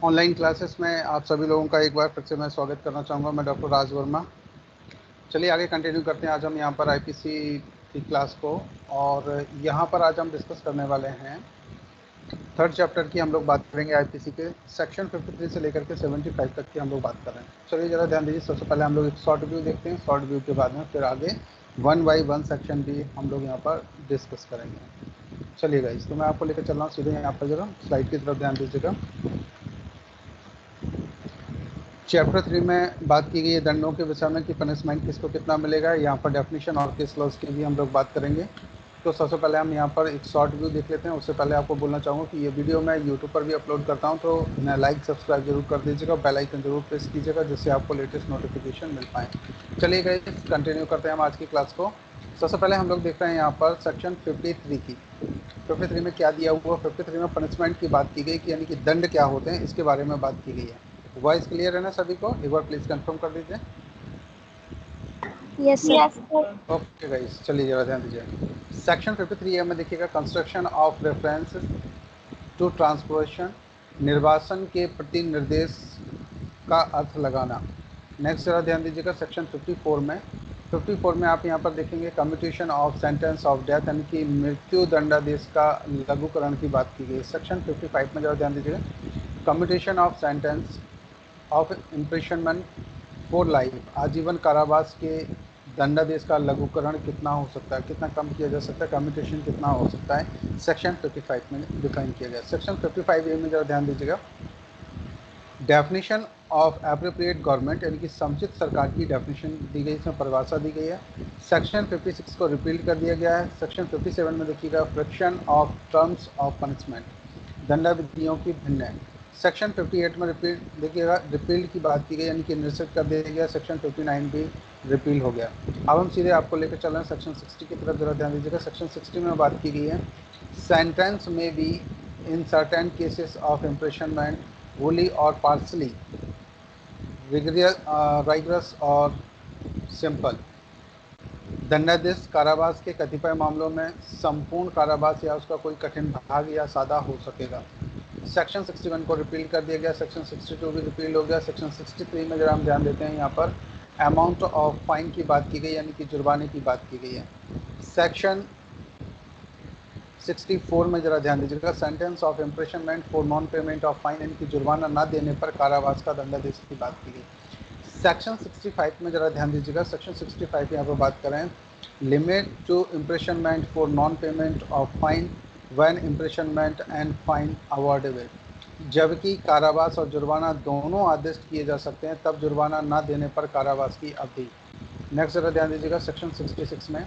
Online classes में आप सभी लोगों का एक बार फिर से मैं स्वागत करना चाहूँगा। मैं डॉक्टर राज वर्मा। चलिए आगे कंटिन्यू करते हैं आज हम यहाँ पर आईपीसी की क्लास को, और यहाँ पर आज हम डिस्कस करने वाले हैं थर्ड चैप्टर की। हम लोग बात करेंगे आईपीसी के सेक्शन 53 से लेकर के 75 तक की हम लोग बात कर रहे हैं। चलिए ज़रा ध्यान दीजिए। सबसे पहले हम लोग एक शॉर्ट व्यू देखते हैं। शॉर्ट व्यू के बाद में फिर आगे 1 बाई 1 सेक्शन भी हम लोग यहाँ पर डिस्कस करेंगे। चलिए गाइस, तो मैं आपको लेकर चल रहा हूँ सीधे यहाँ पर। जरा स्लाइड की तरफ ध्यान दीजिएगा। चैप्टर 3 में बात की गई है दंडों के विषय में कि पनिशमेंट किसको कितना मिलेगा। यहाँ पर डेफिनेशन और केस लॉज की भी हम लोग बात करेंगे। तो सबसे पहले हम यहाँ पर एक शॉर्ट व्यू देख लेते हैं। उससे पहले आपको बोलना चाहूँगा कि ये वीडियो मैं यूट्यूब पर भी अपलोड करता हूँ, तो मैं लाइक सब्सक्राइब जरूर कर दीजिएगा, बेल आइकन जरूर प्रेस कीजिएगा, जिससे आपको लेटेस्ट नोटिफिकेशन मिल पाए। चलिए गाइस, कंटिन्यू करते हैं हम आज की क्लास को। सबसे पहले हम लोग देख रहे हैं यहाँ पर सेक्शन 53 की। 53 में क्या दिया हुआ? 53 में पनिशमेंट की बात की गई कि यानी कि दंड क्या होते हैं, इसके बारे में बात की गई है। वॉइस क्लियर है ना सभी को? एक बार प्लीज कंफर्म कर दीजिए। Yes sir. ओके गाइस, चलिए जरा ध्यान दीजिए। सेक्शन 53 में देखिएगा, construction of reference to transportation, निर्वासन के प्रति निर्देश का अर्थ लगाना। नेक्स्ट जरा ध्यान दीजिएगा। सेक्शन 54 में आप यहाँ पर देखेंगे commutation of sentence of death, यानी कि मृत्यु दंडादेश का लघुकरण की बात की गई। सेक्शन 55 में जरा ध्यान दीजिएगा, commutation of sentence of imprisonment for life, आजीवन कारावास के दंडादेश का लघुकरण कितना हो सकता है, कितना कम किया जा सकता है, कम्यूटेशन कितना हो सकता है, सेक्शन 55 में डिफाइन किया गया। सेक्शन 55A में जरा ध्यान दीजिएगा, डेफिनेशन ऑफ एप्रोप्रिएट गवर्नमेंट, यानी कि समुचित सरकार की डेफिनेशन दी गई, इसमें परिभाषा दी गई है। सेक्शन 56 को रिपील कर दिया गया है। सेक्शन 57 में देखिएगा, fraction of terms of punishment, दंडाविधियों की भिन्न है। सेक्शन 58 में रिपील देखिएगा, रिपील की बात की गई, यानी कि निश्चित कर दिया गया। सेक्शन 59 भी रिपील हो गया। अब हम सीधे आपको लेकर चल रहे हैं सेक्शन 60 की तरफ। जरा ध्यान दीजिएगा। सेक्शन 60 में बात की गई है, सेंटेंस में be in certain cases of imprisonment wholly और पार्सली राइगरस और सिंपल। दंडादेश कारावास के कतिपय मामलों में संपूर्ण कारावास या उसका कोई कठिन भाग या सादा हो सकेगा। सेक्शन 61 को रिपील कर दिया गया। सेक्शन 62 भी रिपील हो गया। सेक्शन 63 में जरा हम ध्यान देते हैं, यहाँ पर अमाउंट ऑफ फाइन की बात की गई, यानी कि जुर्माने की बात की गई है। सेक्शन 64 में जरा ध्यान दीजिएगा, sentence of imprisonment for non payment of fine, यानी कि जुर्माना न देने पर कारावास का दंडादेश की बात की गई। सेक्शन 65 में जरा ध्यान दीजिएगा। सेक्शन 65 यहाँ पर बात करें, limit to imprisonment for non payment of fine when imprisonment and fine awardable, जबकि कारावास और जुर्माना दोनों आदेश किए जा सकते हैं, तब जुर्माना न देने पर कारावास की अवधि। नेक्स्ट जरा ध्यान दीजिएगा, सेक्शन 66 में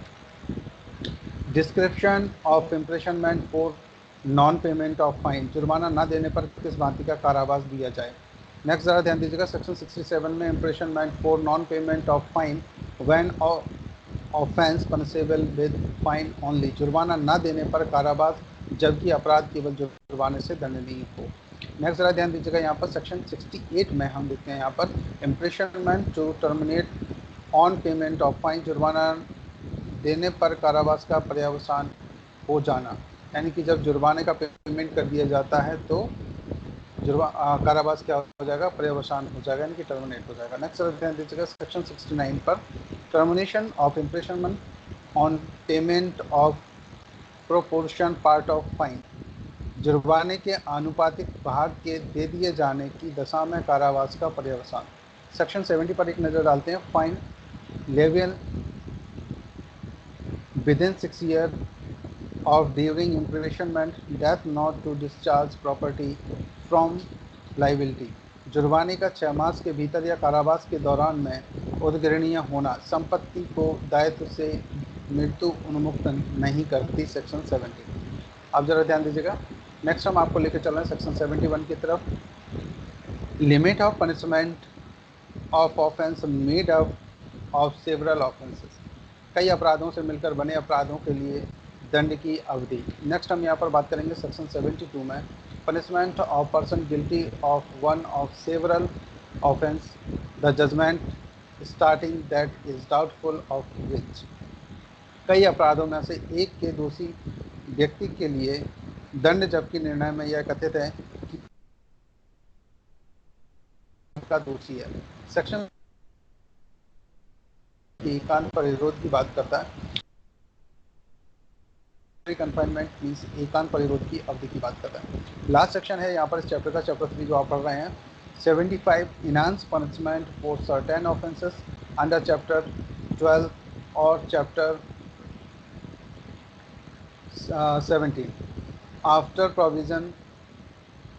description of imprisonment for non payment of fine, जुर्माना न देने पर किस भांति का कारावास दिया जाए। नेक्स्ट ज़रा ध्यान दीजिएगा, सेक्शन 67 में imprisonment for non payment of fine when offence punishable with fine only, जुर्माना न देने पर कारावास जबकि अपराध केवल जुर्माने से दंडनीय हो। नेक्स्ट ज़रा ध्यान दीजिएगा, यहाँ पर सेक्शन 68 में हम देखते हैं यहाँ पर imprisonment to terminate on payment of fine, जुर्माना देने पर कारावास का पर्यवसान हो जाना, यानी कि जब जुर्माने का पेमेंट कर दिया जाता है तो कारावास क्या हो जाएगा, पर्यवसान हो जाएगा, यानी कि टर्मिनेट हो जाएगा। नेक्स्ट ध्यान दीजिएगा, सेक्शन 69 पर termination of imprisonment on payment of proportion part of fine, जुर्माने के आनुपातिक भाग के दे दिए जाने की दशा में कारावास का पर्यवसान। सेक्शन 70 पर एक नज़र डालते हैं, fine लेवियल within 6 years of during imprisonment, death not to discharge property from liability, जुर्माने का 6 मास के भीतर या कारावास के दौरान में उद्ग्रहणीय होना संपत्ति को दायित्व से मृत्यु उन्मुक्त नहीं करती। सेक्शन 70। अब जरा ध्यान दीजिएगा, नेक्स्ट हम आपको लेकर चल रहे हैं सेक्शन 71 की तरफ। Limit of punishment of offence made up of several offences, कई अपराधों से मिलकर बने अपराधों के लिए दंड की अवधि। नेक्स्ट हम यहाँ पर बात करेंगे सेक्शन 72 में punishment of person guilty of one of several offence, the judgment starting that is doubtful of which, कई अपराधों में से एक के दोषी व्यक्ति के लिए दंड जबकि निर्णय में यह कथित है का दोषी है। सेक्शन एकांत परिरोध की बात करता है। कंफाइनमेंट मींस एकांत परिरोध की अवधि की बात करता है। लास्ट सेक्शन है यहाँ पर इस चैप्टर का, चैप्टर 3 जो आप पढ़ रहे हैं, 75 enhance punishment for certain offences under chapter 12 और चैप्टर 17 आफ्टर प्रोविजन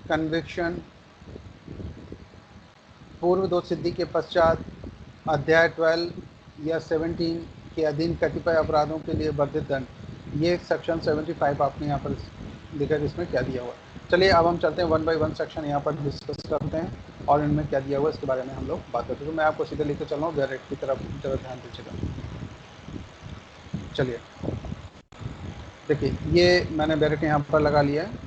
कन्विक्शन। पूर्व दोष सिद्धि के पश्चात अध्याय 12 या 17 के अधीन कतिपय अपराधों के लिए वर्धित दंड, ये सेक्शन 75 आपने यहाँ पर लिखा है इसमें क्या दिया हुआ है। चलिए अब हम चलते हैं 1 बाय 1 सेक्शन यहाँ पर डिस्कस करते हैं और इनमें क्या दिया हुआ है इसके बारे में हम लोग बात करते हैं। तो मैं आपको सीधे लेकर चल रहा हूँ डायरेक्ट की तरफ, जरा ध्यान दीजिएगा। चलिए देखिए, ये मैंने बैरेट यहाँ पर लगा लिया है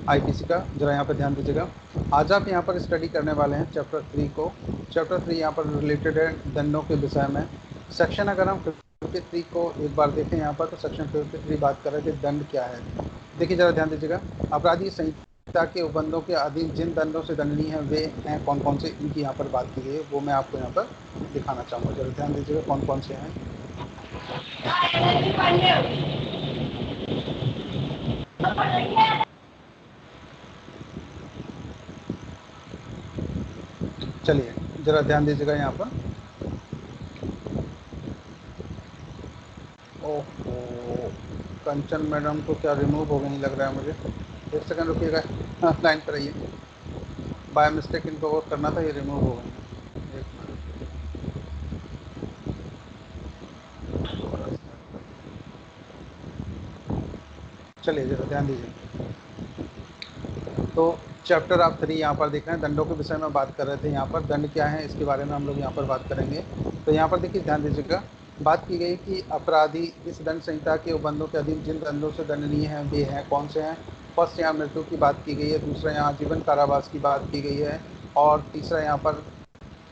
आईपीसी का, जरा यहाँ पर ध्यान दीजिएगा। आज आप यहाँ पर स्टडी करने वाले हैं चैप्टर 3 को। चैप्टर 3 यहाँ पर रिलेटेड है दंडों के विषय में। सेक्शन अगर हम 53 को एक बार देखें यहाँ पर, तो सेक्शन 53 बात कर रहे थे दंड क्या है। देखिए जरा ध्यान दीजिएगा, अपराधी संहिता के उपबंधों के अधीन जिन दंडों से दंडनीय है वे हैं कौन कौन से, इनकी यहाँ पर बात की गई है, वो मैं आपको यहाँ पर दिखाना चाहूँगा। जरा ध्यान दीजिएगा कौन कौन से हैं। चलिए जरा ध्यान दीजिएगा यहाँ पर। ओहो, कंचन मैडम को क्या रिमूव हो गई नहीं लग रहा है मुझे। एक सेकंड रुकिएगा, लाइन पर रहिए। बाय मिस्टेक इनको वो करना था, ये रिमूव हो गई। एक मिनट, चलिए जरा ध्यान दीजिए। तो चैप्टर आप 3 यहाँ पर देख रहे हैं, दंडों के विषय में बात कर रहे थे। यहाँ पर दंड क्या है इसके बारे में हम लोग यहाँ पर बात करेंगे। तो यहाँ पर देखिए ध्यान दीजिएगा, बात की गई कि अपराधी इस दंड संहिता के उपबंधों के अधीन जिन दंडों से दंडनीय हैं वे हैं कौन से हैं। फर्स्ट यहाँ मृत्यु की बात की गई है, दूसरा यहाँ जीवन कारावास की बात की गई है, और तीसरा यहाँ पर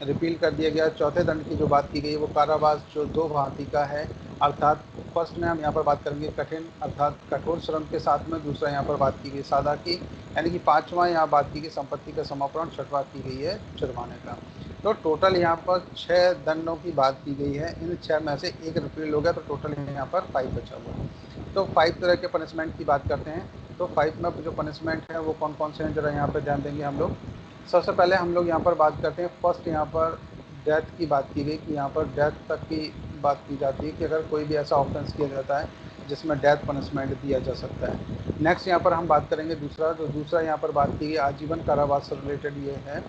रिपील कर दिया गया। चौथे दंड की जो बात की गई वो कारावास जो 2 भांति का है, अर्थात फर्स्ट में हम यहाँ पर बात करेंगे कठिन अर्थात कठोर श्रम के साथ में, दूसरा यहाँ पर बात की गई सादा की, यानी कि पांचवा यहाँ बात की गई संपत्ति का समापन, छठवां की गई है जुर्माने का। तो टोटल यहाँ पर 6 दंडों की बात की गई है। इन 6 में से एक रिपील हो गया, तो टोटल यहाँ पर 5 बचा हुआ है। तो 5 तरह के पनिशमेंट की बात करते हैं। तो 5 में जो पनिशमेंट है वो कौन कौन से हैं, जरा यहाँ पर ध्यान देंगे हम लोग। सबसे पहले हम लोग यहाँ पर बात करते हैं, फर्स्ट यहाँ पर डेथ की बात की गई कि यहाँ पर डेथ तक की बात की जाती है कि अगर कोई भी ऐसा ऑफेंस किया जाता है जिसमें डेथ पनिशमेंट दिया जा सकता है। नेक्स्ट यहाँ पर हम बात करेंगे दूसरा, जो दूसरा यहाँ पर बात की गई आजीवन कारावास से रिलेटेड ये है,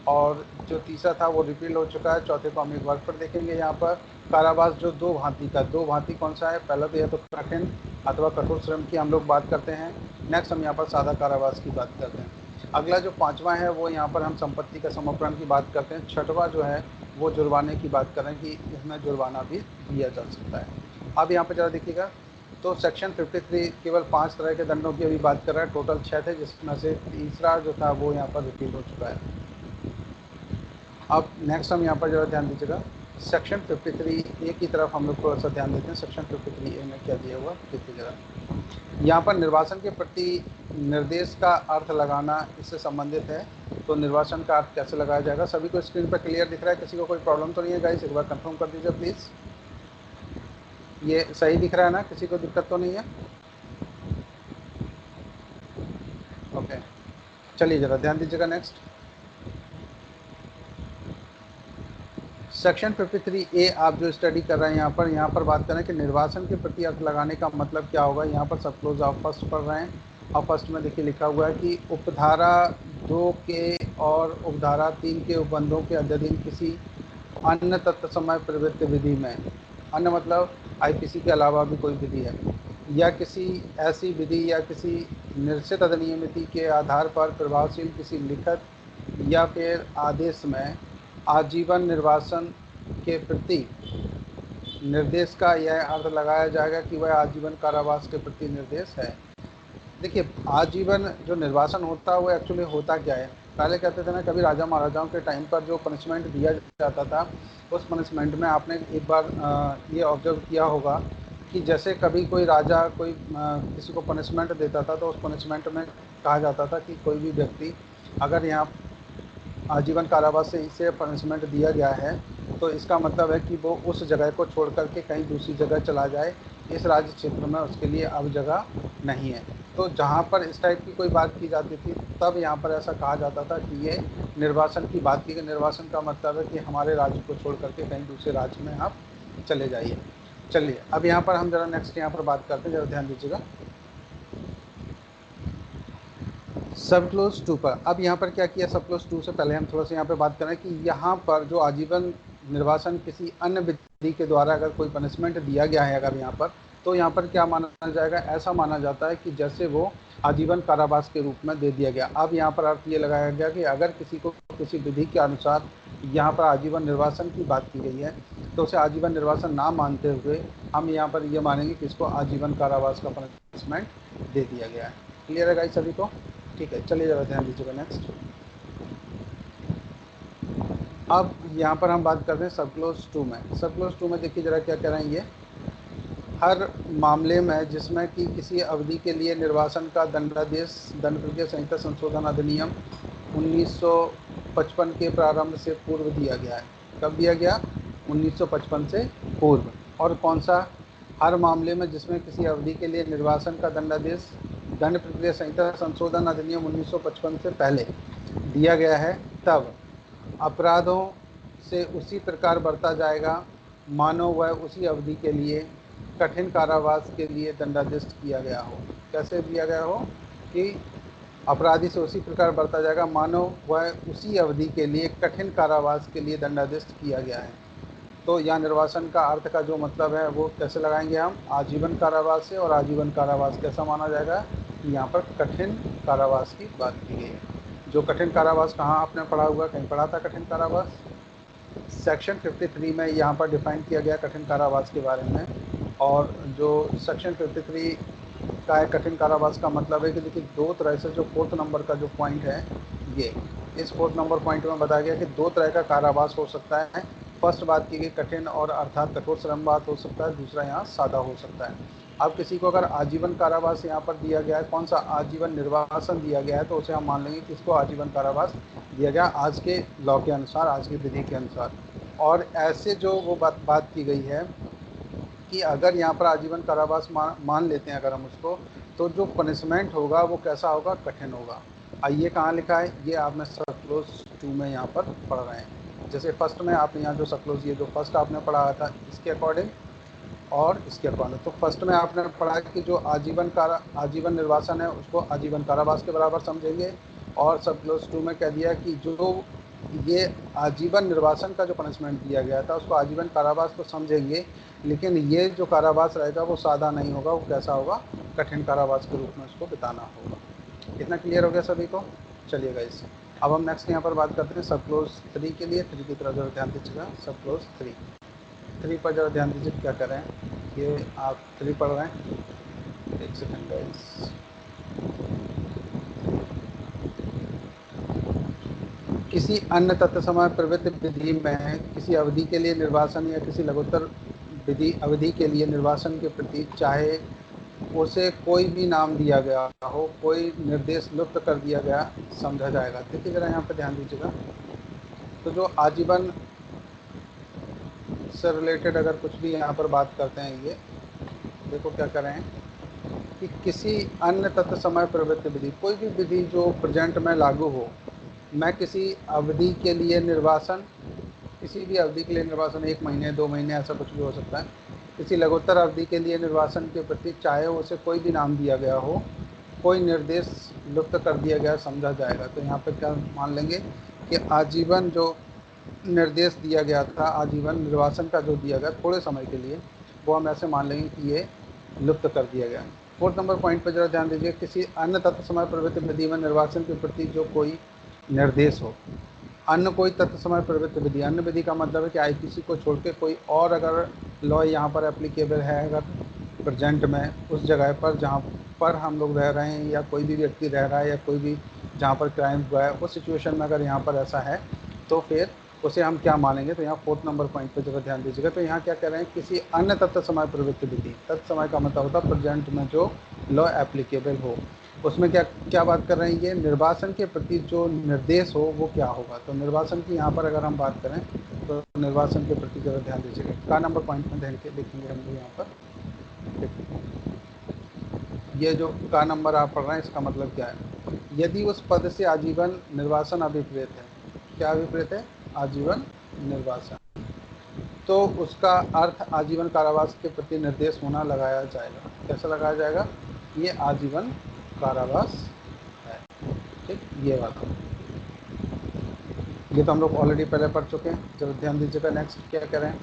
और जो तीसरा था वो रिपील हो चुका है। चौथे को हम एक बार फिर देखेंगे। यहाँ पर कारावास जो 2 भांति का, 2 भांति कौन सा है, पहला तो यह तो कठिन अथवा कठोर श्रम की हम लोग बात करते हैं। नेक्स्ट हम यहाँ पर सादा कारावास की बात करते हैं। अगला जो 5वां है वो यहाँ पर हम संपत्ति का समापन की बात करते हैं। छठवां जो है वो जुर्माने की बात करें कि इसमें जुर्माना भी दिया जा सकता है। अब यहाँ पर ज़रा देखिएगा, तो सेक्शन 53 केवल 5 तरह के दंडों की अभी बात कर रहा है, टोटल 6 थे जिसमें से तीसरा जो था वो यहाँ पर रिपील हो चुका है। अब नेक्स्ट हम यहाँ पर ज़रा ध्यान दीजिएगा, सेक्शन 53A की तरफ हम लोग थोड़ा सा ध्यान देते हैं। सेक्शन 53A में क्या दिया हुआ देखिए जरा। यहाँ पर निर्वासन के प्रति निर्देश का अर्थ लगाना इससे संबंधित है। तो निर्वासन का अर्थ कैसे लगाया जाएगा, सभी को स्क्रीन पर क्लियर दिख रहा है, किसी को कोई प्रॉब्लम तो नहीं है गाइस, एक बार कंफर्म कर दीजिए प्लीज़। ये सही दिख रहा है ना, किसी को दिक्कत तो नहीं है? ओके, चलिए ज़रा ध्यान दीजिएगा। नेक्स्ट सेक्शन 53A आप जो स्टडी कर रहे हैं यहाँ पर बात करें कि निर्वासन के प्रति अर्थ लगाने का मतलब क्या होगा। यहाँ पर सब क्लोज आप फर्स्ट पढ़ रहे हैं, और फर्स्ट में देखिए लिखा हुआ है कि उपधारा 2 के और उपधारा 3 के उपबंधों के अधीन किसी अन्य तत्समय प्रवृत्ति विधि में, अन्य मतलब आईपीसी के अलावा भी कोई विधि है, या किसी ऐसी विधि या किसी निश्चित अधिनियमिति के आधार पर प्रभावशील किसी लिखित या फिर आदेश में आजीवन निर्वासन के प्रति निर्देश का यह अर्थ लगाया जाएगा कि वह आजीवन कारावास के प्रति निर्देश है। देखिए आजीवन जो निर्वासन होता है वो एक्चुअली होता क्या है, पहले कहते थे ना, कभी राजा महाराजाओं के टाइम पर जो पनिशमेंट दिया जाता था उस पनिशमेंट में आपने एक बार ये ऑब्जर्व किया होगा कि जैसे कभी कोई राजा कोई किसी को पनिशमेंट देता था तो उस पनिशमेंट में कहा जाता था कि कोई भी व्यक्ति अगर यहाँ आजीवन कारावास से इसे पनिशमेंट दिया गया है, तो इसका मतलब है कि वो उस जगह को छोड़ करके कहीं दूसरी जगह चला जाए, इस राज्य क्षेत्र में उसके लिए अब जगह नहीं है। तो जहाँ पर इस टाइप की कोई बात की जाती थी, तब यहाँ पर ऐसा कहा जाता था कि ये निर्वासन की बात की गई। निर्वासन का मतलब है कि हमारे राज्य को छोड़ करके कहीं दूसरे राज्य में आप चले जाइए। चलिए अब यहाँ पर हम जरा नेक्स्ट यहाँ पर बात करते हैं, जरा ध्यान दीजिएगा सब क्लोज 2 पर। अब यहाँ पर क्या किया, सब क्लोज 2 से पहले हम थोड़ा सा यहाँ पे बात करें कि यहाँ पर जो आजीवन निर्वासन किसी अन्य विधि के द्वारा अगर कोई पनिशमेंट दिया गया है अगर यहाँ पर, तो यहाँ पर क्या माना जाएगा, ऐसा माना जाता है कि जैसे वो आजीवन कारावास के रूप में दे दिया गया। अब यहाँ पर अर्थ ये लगाया गया कि अगर किसी को किसी विधि के अनुसार यहाँ पर आजीवन निर्वासन की बात की गई है, तो उसे आजीवन निर्वासन ना मानते हुए हम यहाँ पर ये मानेंगे कि इसको आजीवन कारावास का पनिशमेंट दे दिया गया है। क्लियर है गाइस सभी को? ठीक है, चलिए जरा ध्यान दीजिएगा नेक्स्ट। अब यहाँ पर हम बात करते हैं सब क्लोज 2 में। सब क्लोज 2 में देखिए जरा क्या कह रहे हैं ये, हर मामले में जिसमें कि किसी अवधि के लिए निर्वासन का दंडादेश दंड प्रक्रिया संहिता संशोधन अधिनियम 1955 के प्रारंभ से पूर्व दिया गया है। कब दिया गया? 1955 से पूर्व। और कौन सा? हर मामले में जिसमें किसी अवधि के लिए निर्वासन का दंडादेश दंड प्रक्रिया संहिता संशोधन अधिनियम 1955 से पहले दिया गया है, तब अपराधों से उसी प्रकार बरता जाएगा मानो वह उसी अवधि के लिए कठिन कारावास के लिए दंडादेश किया गया हो। कैसे दिया गया हो कि अपराधी से उसी प्रकार बरता जाएगा मानो वह उसी अवधि के लिए कठिन कारावास के लिए दंडादेश किया गया है। तो यहाँ निर्वासन का अर्थ का जो मतलब है वो कैसे लगाएंगे हम, आजीवन कारावास से। और आजीवन कारावास कैसा माना जाएगा कि यहाँ पर कठिन कारावास की बात की गई है। जो कठिन कारावास कहाँ आपने पढ़ा हुआ, कहीं पढ़ा था कठिन कारावास? सेक्शन 53 में यहाँ पर डिफाइन किया गया कठिन कारावास के बारे में। और जो सेक्शन 53 का है कठिन कारावास का मतलब है कि देखिए दो तरह से, जो 4th नंबर का जो पॉइंट है ये, इस 4th नंबर पॉइंट में बताया गया कि दो तरह का कारावास हो सकता है। फर्स्ट बात की गई कठिन और अर्थात कठोर श्रम बात हो सकता है, दूसरा यहाँ सादा हो सकता है। अब किसी को अगर आजीवन कारावास यहाँ पर दिया गया है, कौन सा, आजीवन निर्वासन दिया गया है, तो उसे हम मान लेंगे कि इसको आजीवन कारावास दिया गया आज के लॉ के अनुसार, आज की विधि के अनुसार। और ऐसे जो वो बात की गई है कि अगर यहाँ पर आजीवन कारावास मान लेते हैं अगर हम उसको, तो जो पनिशमेंट होगा वो कैसा होगा, कठिन होगा। ये कहाँ लिखा है, ये आपने सब क्लोज 2 में यहाँ पर पढ़ रहे हैं। जैसे फर्स्ट में आपने यहाँ जो सब क्लोज, ये जो फर्स्ट आपने पढ़ा था इसके अकॉर्डिंग और इसके अकॉर्डिंग, तो फर्स्ट में आपने पढ़ा कि जो आजीवन निर्वासन है उसको आजीवन कारावास के बराबर समझेंगे। और सब क्लोज 2 में कह दिया कि जो ये आजीवन निर्वासन का जो पनिशमेंट दिया गया था उसको आजीवन कारावास तो समझेंगे, लेकिन ये जो कारावास रहेगा वो सादा नहीं होगा, वो कैसा होगा, कठिन कारावास के रूप में उसको बिताना होगा। इतना क्लियर हो गया सभी को? चलिएगा इस अब हम नेक्स्ट यहाँ पर बात करते हैं सब क्लोज 3 के लिए। 3 की तरफ जरा ध्यान दीजिएगा, सब क्लोज 3 पर जरा ध्यान दीजिए क्या कर रहे हैं। ये आप 3 पढ़ रहे हैं, एक सेकंड गाइस। किसी अन्य तत्व समय प्रवृत्ति विधि में किसी अवधि के लिए निर्वासन या किसी लघुत्तर विधि अवधि के लिए निर्वासन के प्रति चाहे उसे कोई भी नाम दिया गया हो, कोई निर्देश लुप्त कर दिया गया समझा जाएगा। देखिए जरा यहाँ पर ध्यान दीजिएगा, तो जो आजीवन से रिलेटेड अगर कुछ भी यहाँ पर बात करते हैं, ये देखो क्या कर रहे हैं कि किसी अन्य तत्व समय प्रवृत्ति विधि, कोई भी विधि जो प्रेजेंट में लागू हो, मैं किसी अवधि के लिए निर्वासन, किसी भी अवधि के लिए निर्वासन, 1 महीने 2 महीने ऐसा कुछ भी हो सकता है, किसी लघुत्तर अवधि के लिए निर्वासन के प्रति चाहे उसे कोई भी नाम दिया गया हो, कोई निर्देश लुप्त कर दिया गया समझा जाएगा। तो यहाँ पर क्या मान लेंगे कि आजीवन जो निर्देश दिया गया था, आजीवन निर्वासन का जो दिया गया थोड़े समय के लिए, वो हम ऐसे मान लेंगे कि ये लुप्त कर दिया गया। 4th नंबर पॉइंट पर जरा ध्यान दीजिए, किसी अन्य तत्व समय प्रवृत्ति विधि में निर्वासन के प्रति जो कोई निर्देश हो। अन्य कोई तत्व समय प्रवृत्ति विधि, अन्य विधि का मतलब है कि आईपीसी को छोड़ के कोई और अगर लॉ यहाँ पर एप्लीकेबल है, अगर प्रेजेंट में उस जगह पर जहाँ पर हम लोग रह रहे हैं या कोई भी व्यक्ति रह रहा है या कोई भी जहाँ पर क्राइम हुआ है, उस सिचुएशन में अगर यहाँ पर ऐसा है तो फिर उसे हम क्या मानेंगे। तो यहाँ 4th नंबर पॉइंट पर जरा ध्यान दीजिएगा। तो यहाँ क्या कह रहे हैं, किसी अन्य तत्व समय प्रवृत्ति विधि, तत्व समय का मतलब होता है प्रेजेंट में जो लॉ एप्लीकेबल हो, उसमें क्या क्या बात कर रहे हैं, ये निर्वासन के प्रति जो निर्देश हो वो क्या होगा। तो निर्वासन की यहाँ पर अगर हम बात करें तो निर्वासन के प्रति जरा ध्यान दीजिएगा, का नंबर पॉइंट में ध्यान के देखेंगे हम लोग यहाँ पर। ये जो का नंबर आप पढ़ रहे हैं इसका मतलब क्या है, यदि उस पद से आजीवन निर्वासन अभिप्रेत है, क्या अभिप्रेत है, आजीवन निर्वासन, तो उसका अर्थ आजीवन कारावास के प्रति निर्देश होना लगाया जाएगा। कैसे लगाया जाएगा, ये आजीवन कारावास है। ठीक, ये बात है, ये तो हम लोग ऑलरेडी पहले पढ़ चुके हैं। जब ध्यान दीजिएगा, नेक्स्ट क्या करें,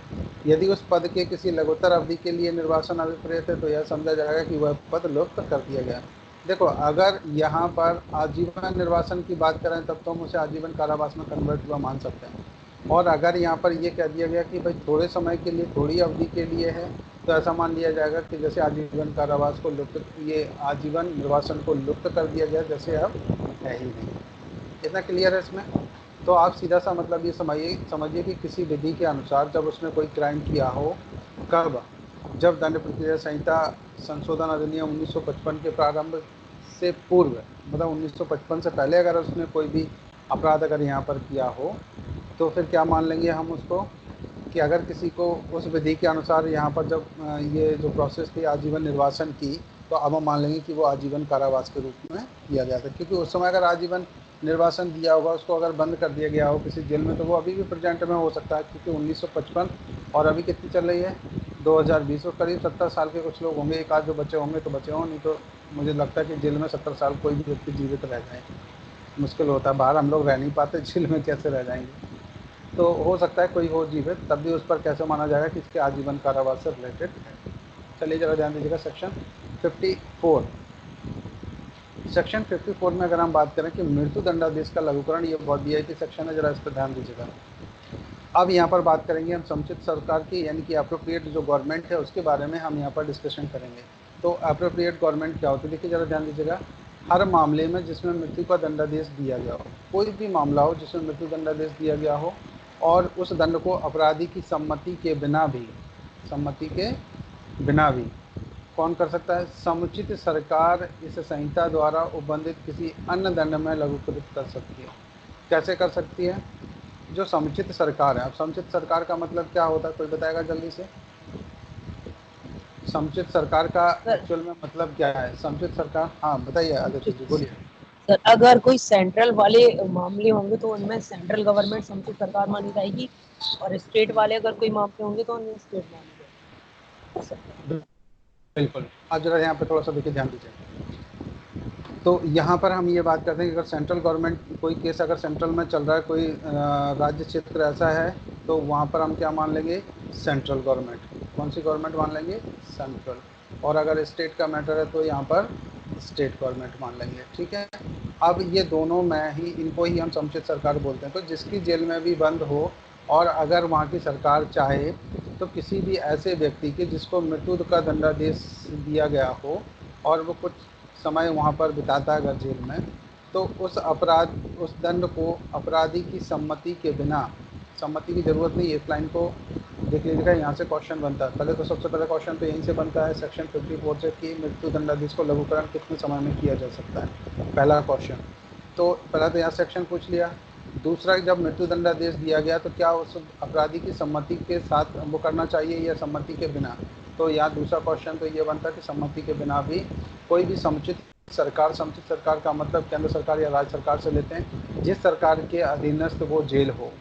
यदि उस पद के किसी लघुतर अवधि के लिए निर्वासन अभिप्रेत है तो यह समझा जाएगा कि वह पद लुप्त कर दिया गया। देखो, अगर यहाँ पर आजीवन निर्वासन की बात करें तब तो हम उसे आजीवन कारावास में कन्वर्ट हुआ मान सकते हैं। और अगर यहाँ पर ये कह दिया गया कि भाई थोड़े समय के लिए, थोड़ी अवधि के लिए है, तो ऐसा मान लिया जाएगा कि जैसे आजीवन कारावास को लुप्त, ये आजीवन निर्वासन को लुप्त कर दिया गया, जैसे अब है ही नहीं। इतना क्लियर है इसमें। तो आप सीधा सा मतलब ये समझिए कि किसी विधि के अनुसार जब उसने कोई क्राइम किया हो, कब, जब दंड प्रक्रिया संहिता संशोधन अधिनियम 1955 के प्रारंभ से पूर्व, मतलब 1955 से पहले अगर उसने कोई भी अपराध अगर यहाँ पर किया हो, तो फिर क्या मान लेंगे हम उसको, कि अगर किसी को उस विधि के अनुसार यहाँ पर जब ये जो प्रोसेस थी आजीवन निर्वासन की, तो अब हम मान लेंगे कि वो आजीवन कारावास के रूप में किया गया था। क्योंकि उस समय अगर आजीवन निर्वासन दिया होगा, उसको अगर बंद कर दिया गया हो किसी जेल में, तो वो अभी भी प्रेजेंट में हो सकता है। क्योंकि 1955 और अभी कितनी चल रही है, 2020, और करीब 70 साल के कुछ लोग होंगे, एक आध जो बच्चे होंगे तो बचे हों, नहीं तो मुझे लगता है कि जेल में 70 साल कोई भी व्यक्ति जीवित रह जाए मुश्किल होता है। बाहर हम लोग रह नहीं पाते, जेल में कैसे रह जाएंगे। तो हो सकता है कोई हो जीवित, तब भी उस पर कैसे माना जाएगा कि इसके आजीवन कारावास से रिलेटेड है। चलिए जरा ध्यान दीजिएगा, सेक्शन 54, सेक्शन 54 में अगर हम बात करें कि मृत्यु दंडादेश का लघुकरण, ये बहुत वीआईपी सेक्शन है, जरा इस पर ध्यान दीजिएगा। अब यहाँ पर बात करेंगे हम समुचित सरकार की, यानी कि अप्रोप्रिएट जो गवर्नमेंट है उसके बारे में हम यहाँ पर डिस्कशन करेंगे। तो अप्रोप्रिएट गवर्नमेंट क्या होती है, देखिए जरा ध्यान दीजिएगा। हर मामले में जिसमें मृत्यु का दंडादेश दिया गया हो, कोई भी मामला हो जिसमें मृत्यु दंडादेश दिया गया हो, और उस दंड को अपराधी की सम्मति के बिना भी, सम्मति के बिना भी कौन कर सकता है, समुचित सरकार इस संहिता द्वारा उपबंधित किसी अन्य दंड में लघुकृत कर सकती है। कैसे कर सकती है, जो समुचित सरकार है। अब समुचित सरकार का मतलब क्या होता है, कोई बताएगा जल्दी से। समुचित सरकार का सर एक्चुअल में मतलब क्या है, समुचित सरकार, हाँ बताइए आदित्य जी, बोलिए। सर अगर कोई सेंट्रल वाले मामले होंगे तो उनमें सेंट्रल गवर्नमेंट समुचित सरकार मानी जाएगी, और स्टेट वाले अगर कोई मामले होंगे तो उनमें स्टेट मानी जाएगी। बिल्कुल, अब जरा यहाँ पे थोड़ा सा देखिए, ध्यान दीजिए। तो यहाँ पर हम ये बात करते हैं कि अगर सेंट्रल गवर्नमेंट, कोई केस अगर सेंट्रल में चल रहा है, कोई राज्य क्षेत्र ऐसा है, तो वहाँ पर हम क्या मान लेंगे, सेंट्रल गवर्नमेंट। कौन सी गवर्नमेंट मान लेंगे, सेंट्रल। और अगर स्टेट का मैटर है तो यहाँ पर स्टेट गवर्नमेंट मान लेंगे। ठीक है, अब ये दोनों में ही, इनको ही हम समुचित सरकार बोलते हैं। तो जिसकी जेल में भी बंद हो, और अगर वहाँ की सरकार चाहे तो किसी भी ऐसे व्यक्ति के जिसको मृत्यु का दंडादेश दिया गया हो, और वो कुछ समय वहाँ पर बिताता है अगर जेल में, तो उस अपराध, उस दंड को अपराधी की सम्मति के बिना, सम्मति की ज़रूरत नहीं, इस लाइन को देख लीजिएगा, यहाँ से क्वेश्चन बनता है। पहले तो सबसे पहले क्वेश्चन तो यहीं से बनता है, सेक्शन 54 से, कि मृत्यु दंडादेश को लघुकरण कितने समय में किया जा सकता है, पहला क्वेश्चन। तो पहला तो यहाँ सेक्शन पूछ लिया। दूसरा, जब मृत्यु दंडादेश दिया गया तो क्या उस अपराधी की सम्मति के साथ वो करना चाहिए या सम्मति के बिना। तो यहाँ दूसरा क्वेश्चन तो ये बनता है कि सम्मति के बिना भी कोई भी समुचित सरकार, समुचित सरकार का मतलब केंद्र सरकार या राज्य सरकार से लेते हैं, जिस सरकार के अधीनस्थ वो जेल हो।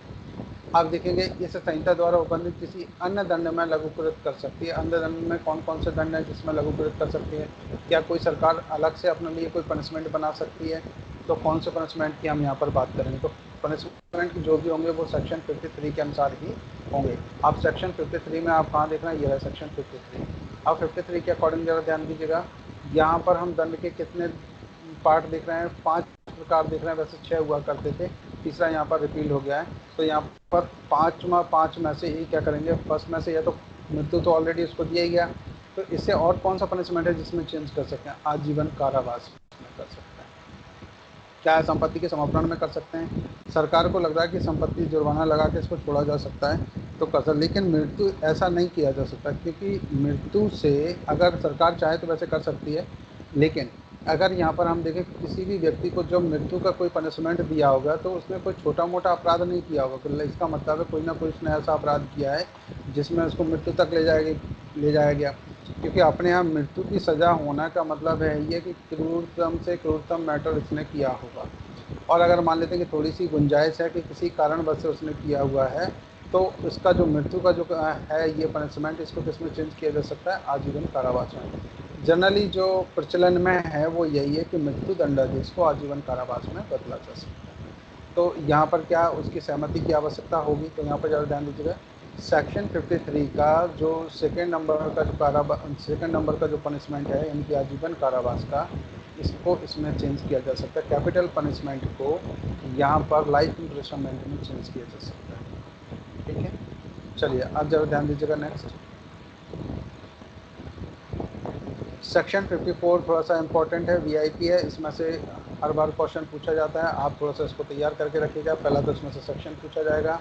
आप देखेंगे इस संहिता द्वारा उपबंधित किसी अन्य दंड में लघुकृत कर सकती है। अन्य दंड में कौन कौन से दंड है जिसमें लघुकृत कर सकती है, क्या कोई सरकार अलग से अपने लिए कोई पनिशमेंट बना सकती है, तो कौन से पनिशमेंट की हम यहाँ पर बात करेंगे। तो पनिशमेंट जो भी होंगे वो सेक्शन 53 के अनुसार ही होंगे। आप सेक्शन 53 में आप कहाँ देख रहे हैं, ये है सेक्शन 53। अब 53 के अकॉर्डिंग जरा ध्यान दीजिएगा, यहाँ पर हम दंड के कितने पार्ट देख रहे हैं, 5 प्रकार देख रहे हैं, वैसे 6 हुआ करते थे, तीसरा यहाँ पर रिपील हो गया है। तो यहाँ पर 5 में से ही क्या करेंगे, फर्स्ट में से, या तो मृत्यु तो ऑलरेडी उसको दिया ही गया, तो इससे और कौन सा पनिशमेंट है जिसमें चेंज कर सकते हैं, आजीवन कारावास में कर सकते हैं। क्या है, संपत्ति के समापन में कर सकते हैं। सरकार को लग रहा है कि संपत्ति जुर्माना लगा के इसको छोड़ा जा सकता है तो कर सकते, लेकिन मृत्यु ऐसा नहीं किया जा सकता, क्योंकि मृत्यु से अगर सरकार चाहे तो वैसे कर सकती है, लेकिन अगर यहाँ पर हम देखें कि किसी भी व्यक्ति को जब मृत्यु का कोई पनिशमेंट दिया होगा तो उसने कोई छोटा मोटा अपराध नहीं किया होगा, तो इसका मतलब है कोई ना कोई उसने ऐसा अपराध किया है जिसमें उसको मृत्यु तक ले जाया गया। क्योंकि अपने यहाँ मृत्यु की सज़ा होना का मतलब है ये कि क्रूरतम से क्रूरतम मैटर इसने किया होगा। और अगर मान लेते हैं कि थोड़ी सी गुंजाइश है कि किसी कारणवश से उसने किया हुआ है, तो इसका जो मृत्यु का जो है ये पनिशमेंट, इसको किसमें चेंज किया जा सकता है? आजीवन कारावास में। जनरली जो प्रचलन में है वो यही है कि मृत्यु दंडादेश को आजीवन कारावास में बदला जा सकता है। तो यहाँ पर क्या उसकी सहमति की आवश्यकता होगी? तो यहाँ पर ज़रा ध्यान दीजिएगा, सेक्शन 53 का जो सेकंड नंबर का जो पनिशमेंट है यानी कि आजीवन कारावास का, इसको इसमें चेंज किया जा सकता है। कैपिटल पनिशमेंट को यहाँ पर लाइफ इम्प्रिजनमेंट में चेंज किया जा सकता है। ठीक है, चलिए अब जरा ध्यान दीजिएगा। नेक्स्ट सेक्शन 54 थोड़ा सा इंपॉर्टेंट है, वीआईपी है, इसमें से हर बार क्वेश्चन पूछा जाता है, आप थोड़ा सा इसको तैयार करके रखिएगा। पहला तो इसमें से सेक्शन पूछा जाएगा।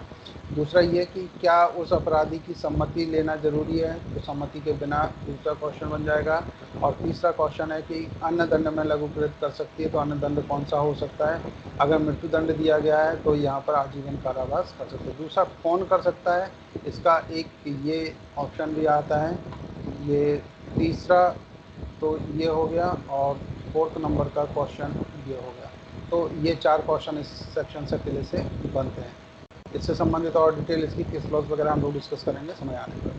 दूसरा ये कि क्या उस अपराधी की सम्मति लेना जरूरी है, तो सम्मति के बिना दूसरा क्वेश्चन बन जाएगा। और तीसरा क्वेश्चन है कि अन्य दंड में लघुकृत कर सकती है, तो अन्य दंड कौन सा हो सकता है? अगर मृत्यु दंड दिया गया है तो यहाँ पर आजीवन कारावास कर सकते हैं। दूसरा कौन कर सकता है, इसका एक ये ऑप्शन भी आता है। ये तीसरा तो ये हो गया, और फोर्थ नंबर का क्वेश्चन ये हो गया। तो ये 4 क्वेश्चन इस सेक्शन से पहले से बनते हैं। इससे संबंधित और डिटेल इसकी केस लॉज वगैरह हम लोग डिस्कस करेंगे समय आने पर।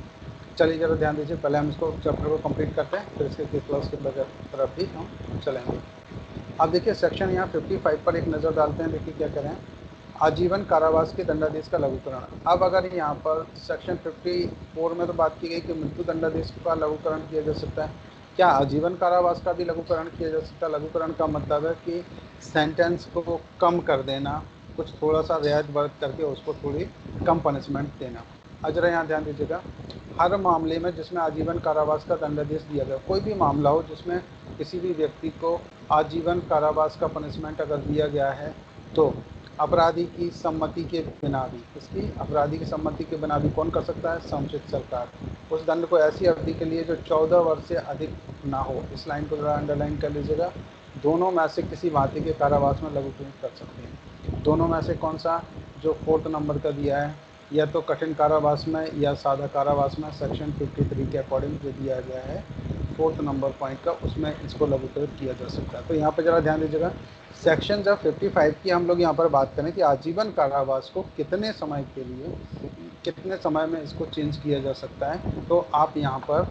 चलिए जरा ध्यान दीजिए, पहले हम इसको चैप्टर को कंप्लीट करते हैं, फिर इसके केस लॉज की तरफ भी हम चलेंगे। अब देखिए सेक्शन यहाँ 55 पर एक नज़र डालते हैं। देखिए क्या करें, आजीवन कारावास के दंडादेश का लघुकरण। अब अगर यहाँ पर सेक्शन 54 में तो बात की गई कि मृत्यु दंडादेश का लघुकरण किया जा सकता है, क्या आजीवन कारावास का भी लघुकरण किया जा सकता है? लघुकरण का मतलब है कि सेंटेंस को कम कर देना, कुछ थोड़ा सा रियायत वर्त करके उसको थोड़ी कम पनिशमेंट देना। जरा यहाँ ध्यान दीजिएगा, हर मामले में जिसमें आजीवन कारावास का दंडादेश दिया गया, कोई भी मामला हो जिसमें किसी भी व्यक्ति को आजीवन कारावास का पनिशमेंट अगर दिया गया है, तो अपराधी की सम्मति के बिना भी, इसकी अपराधी की सम्मति के बिना भी कौन कर सकता है? समुचित सरकार। उस दंड को ऐसी अवधि के लिए जो 14 वर्ष से अधिक ना हो। इस लाइन को जरा अंडरलाइन कर लीजिएगा। दोनों में से किसी भांति के कारावास में लघुकृत कर सकते हैं। दोनों में से कौन सा? जो फोर्थ नंबर का दिया है, या तो कठिन कारावास में या सादा कारावास में। सेक्शन 53 के अकॉर्डिंग जो दिया गया है फोर्थ नंबर पॉइंट का, उसमें इसको लघुकृत किया जा सकता है। तो यहाँ पर ज़रा ध्यान दीजिएगा, सेक्शन जब 55 की हम लोग यहाँ पर बात करें कि आजीवन कारावास को कितने समय के लिए, कितने समय में इसको चेंज किया जा सकता है, तो आप यहाँ पर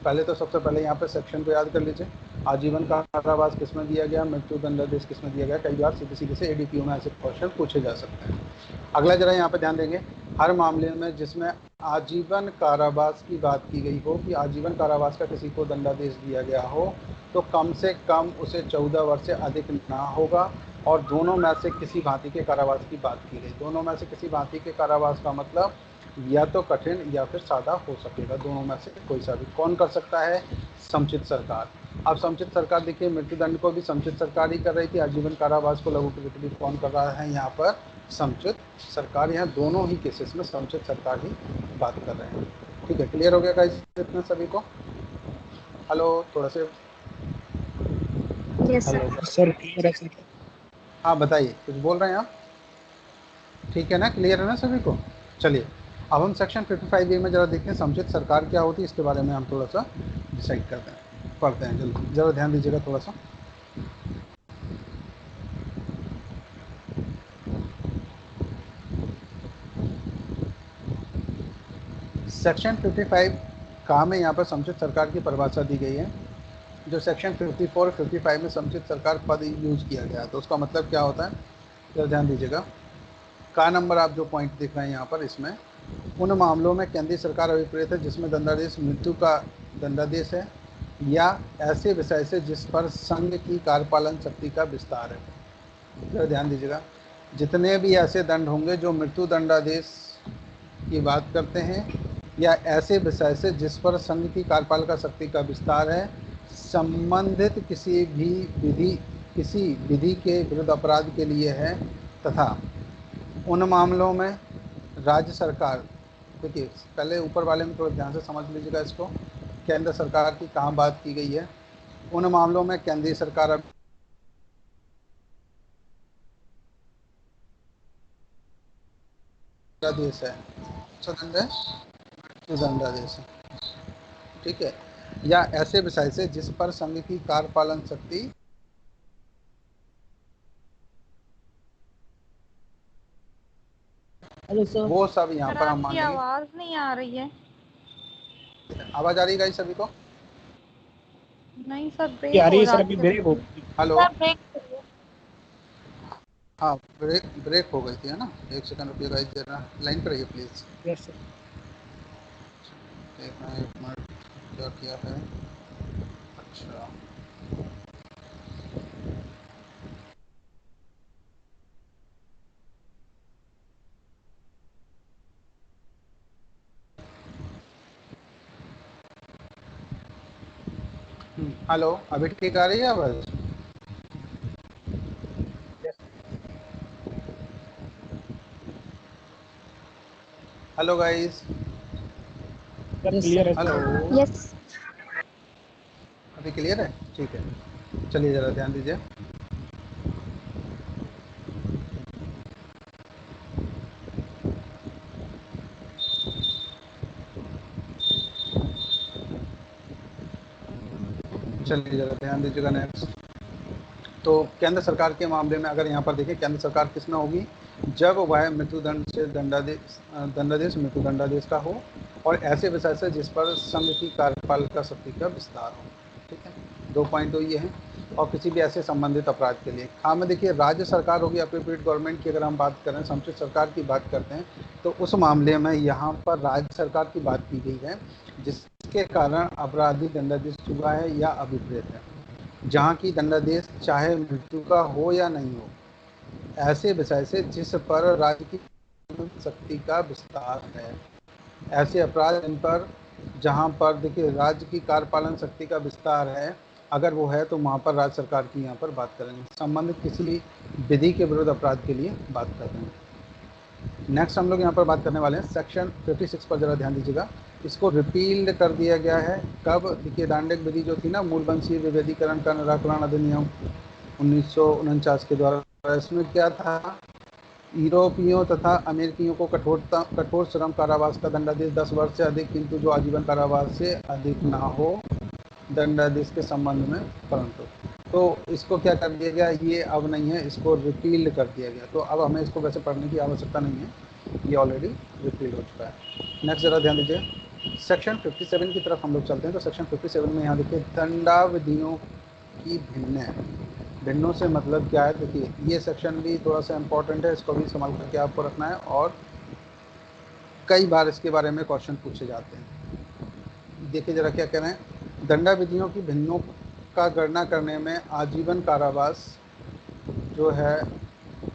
पहले तो सबसे पहले यहाँ पर सेक्शन को याद कर लीजिए। आजीवन कारावास किसमें दिया गया, मृत्यु दंडादेश किसमें दिया गया। कई बार सीधे सीधे से एडीपीओ में ऐसे क्वेश्चन पूछे जा सकते हैं। अगला जरा यहाँ पर ध्यान देंगे, हर मामले में जिसमें आजीवन कारावास की बात की गई हो, कि आजीवन कारावास का किसी को दंडादेश दिया गया हो, तो कम से कम उसे 14 वर्ष से अधिक ना होगा। और दोनों में से किसी भांति के कारावास की बात की गई। दोनों में से किसी भांति के कारावास का मतलब या तो कठिन या फिर सादा हो सकेगा, दोनों में से कोई सा भी। कौन कर सकता है? समुचित सरकार। अब समुचित सरकार देखिए, मृत्युदंड को भी समुचित सरकार ही कर रही थी, आजीवन कारावास को लघुकृत भी कौन कर रहा है? यहाँ पर समुचित सरकार। यहाँ दोनों ही केसेस में समुचित सरकार ही बात कर रहे हैं। ठीक है, क्लियर हो गया गाइस इतना सभी को? हेलो, थोड़ा से यस हेलो सर क्लियर है सर। हाँ बताइए, कुछ बोल रहे हैं आप? ठीक है ना, क्लियर है ना सभी को? चलिए अब हम सेक्शन 55A में ज़रा देखते हैं समुचित सरकार क्या होती है, इसके बारे में हम थोड़ा सा डिसाइड करते हैं, पढ़ते हैं जल्दी। ज़रा ध्यान दीजिएगा थोड़ा सा। सेक्शन 55 का में यहाँ पर समुचित सरकार की परिभाषा दी गई है। जो सेक्शन 54 55 में समुचित सरकार पद यूज किया गया है, तो उसका मतलब क्या होता है, जरा ध्यान दीजिएगा। का नंबर आप जो पॉइंट देख रहे हैं यहाँ पर, इसमें उन मामलों में केंद्रीय सरकार अभिप्रेत है जिसमें दंडादेश मृत्यु का दंडादेश है, या ऐसे विषय से जिस पर संघ की कार्यपालन शक्ति का विस्तार है। जरा ध्यान दीजिएगा, जितने भी ऐसे दंड होंगे जो मृत्यु दंडादेश की बात करते हैं, या ऐसे विषय से जिस पर संघ की कार्यपालिका शक्ति का विस्तार है, संबंधित किसी विधि के विरुद्ध अपराध के लिए है, तथा उन मामलों में राज्य सरकार, देखिए पहले ऊपर वाले में थोड़ा ध्यान से समझ लीजिएगा इसको, केंद्र सरकार की कहाँ बात की गई है, उन मामलों में केंद्रीय सरकार देश है, दंड है, दंडादेश है, ठीक है। या ऐसे विषय से जिस पर संघ की कार्यपालन शक्ति हेलो सर। वो सब यहाँ सर पर हम आपकी मान लेंगे। आवाज नहीं आ रही है। आवाज आ रही है सभी को? नहीं सर, आ ब्रेक रही हो है सर, अभी जाती है। ब्रेक हो गई। हेलो, सर ब्रेक करिए। हाँ ब्रेक हो गई थी, है ना। एक सेकंड रुकिएगा, जरा लाइन पर रहिए प्लीज। Yes sir. एक मिनट, क्या किया है? अच्छा, हेलो, अभी ठीक आ रही है आवाज? Yes hello guys, sir, yes clear sir. है सर। Hello, yes. अभी क्लियर है? ठीक है, चलिए ज़रा ध्यान दीजिए। चलिए ज़रा ध्यान दीजिएगा। नेक्स्ट, तो केंद्र सरकार के मामले में अगर यहाँ पर देखें, केंद्र सरकार किस में होगी? जब वह मृत्युदंड से दंडादेश मृत्यु दंडादेश का हो और ऐसे विषय से जिस पर संघ की कार्यपालिका शक्ति का विस्तार हो, ठीक है। 2 पॉइंट तो ये हैं। और किसी भी ऐसे संबंधित अपराध के लिए। हाँ में देखिए, राज्य सरकार होगी, अप्रोप्रिएट गवर्नमेंट की अगर हम बात करें, समुचित सरकार की बात करते हैं, तो उस मामले में यहाँ पर राज्य सरकार की बात की गई है जिसके कारण अपराधी दंडादेश हुआ है या अभिप्रेत है, जहाँ की दंडादेश चाहे मृत्यु का हो या नहीं हो, ऐसे विषय से जिस पर राज्य की शक्ति का विस्तार है। ऐसे अपराध इन पर जहाँ पर देखिए राज्य की कार्यपालन शक्ति का विस्तार है, अगर वो है तो वहाँ पर राज्य सरकार की यहाँ पर बात करेंगे। संबंधित किसी भी विधि के विरुद्ध अपराध के लिए बात कर रहे हैं। नेक्स्ट हम लोग यहाँ पर बात करने वाले हैं सेक्शन 56 पर, जरा ध्यान दीजिएगा। इसको रिपील्ड कर दिया गया है। कब? देखिए, दांडिक विधि जो थी ना, मूलवंशीय विभेदीकरण का निराकरण अधिनियम 1949 के द्वारा, इसमें क्या था? यूरोपियों तथा अमेरिकियों को कठोर श्रम कारावास का दंडादेश 10 वर्ष से अधिक, किंतु जो आजीवन कारावास से अधिक ना हो दंडादेश के संबंध में, परंतु तो इसको क्या कर दिया गया? ये अब नहीं है, इसको रिपील कर दिया गया। तो अब हमें इसको वैसे पढ़ने की आवश्यकता नहीं है, ये ऑलरेडी रिपील हो चुका है। नेक्स्ट जरा ध्यान दीजिए, सेक्शन 57 की तरफ हम लोग चलते हैं। तो सेक्शन 57 में यहाँ देखिए, दंडाविधियों की भिन्नों से मतलब क्या है? देखिए, ये सेक्शन भी थोड़ा सा इम्पोर्टेंट है, इसको भी संभाल करके आपको रखना है और कई बार इसके बारे में क्वेश्चन पूछे जाते हैं। देखिए जरा क्या कह रहे हैं, दंडा विधियों की भिन्नों का गणना करने में आजीवन कारावास जो है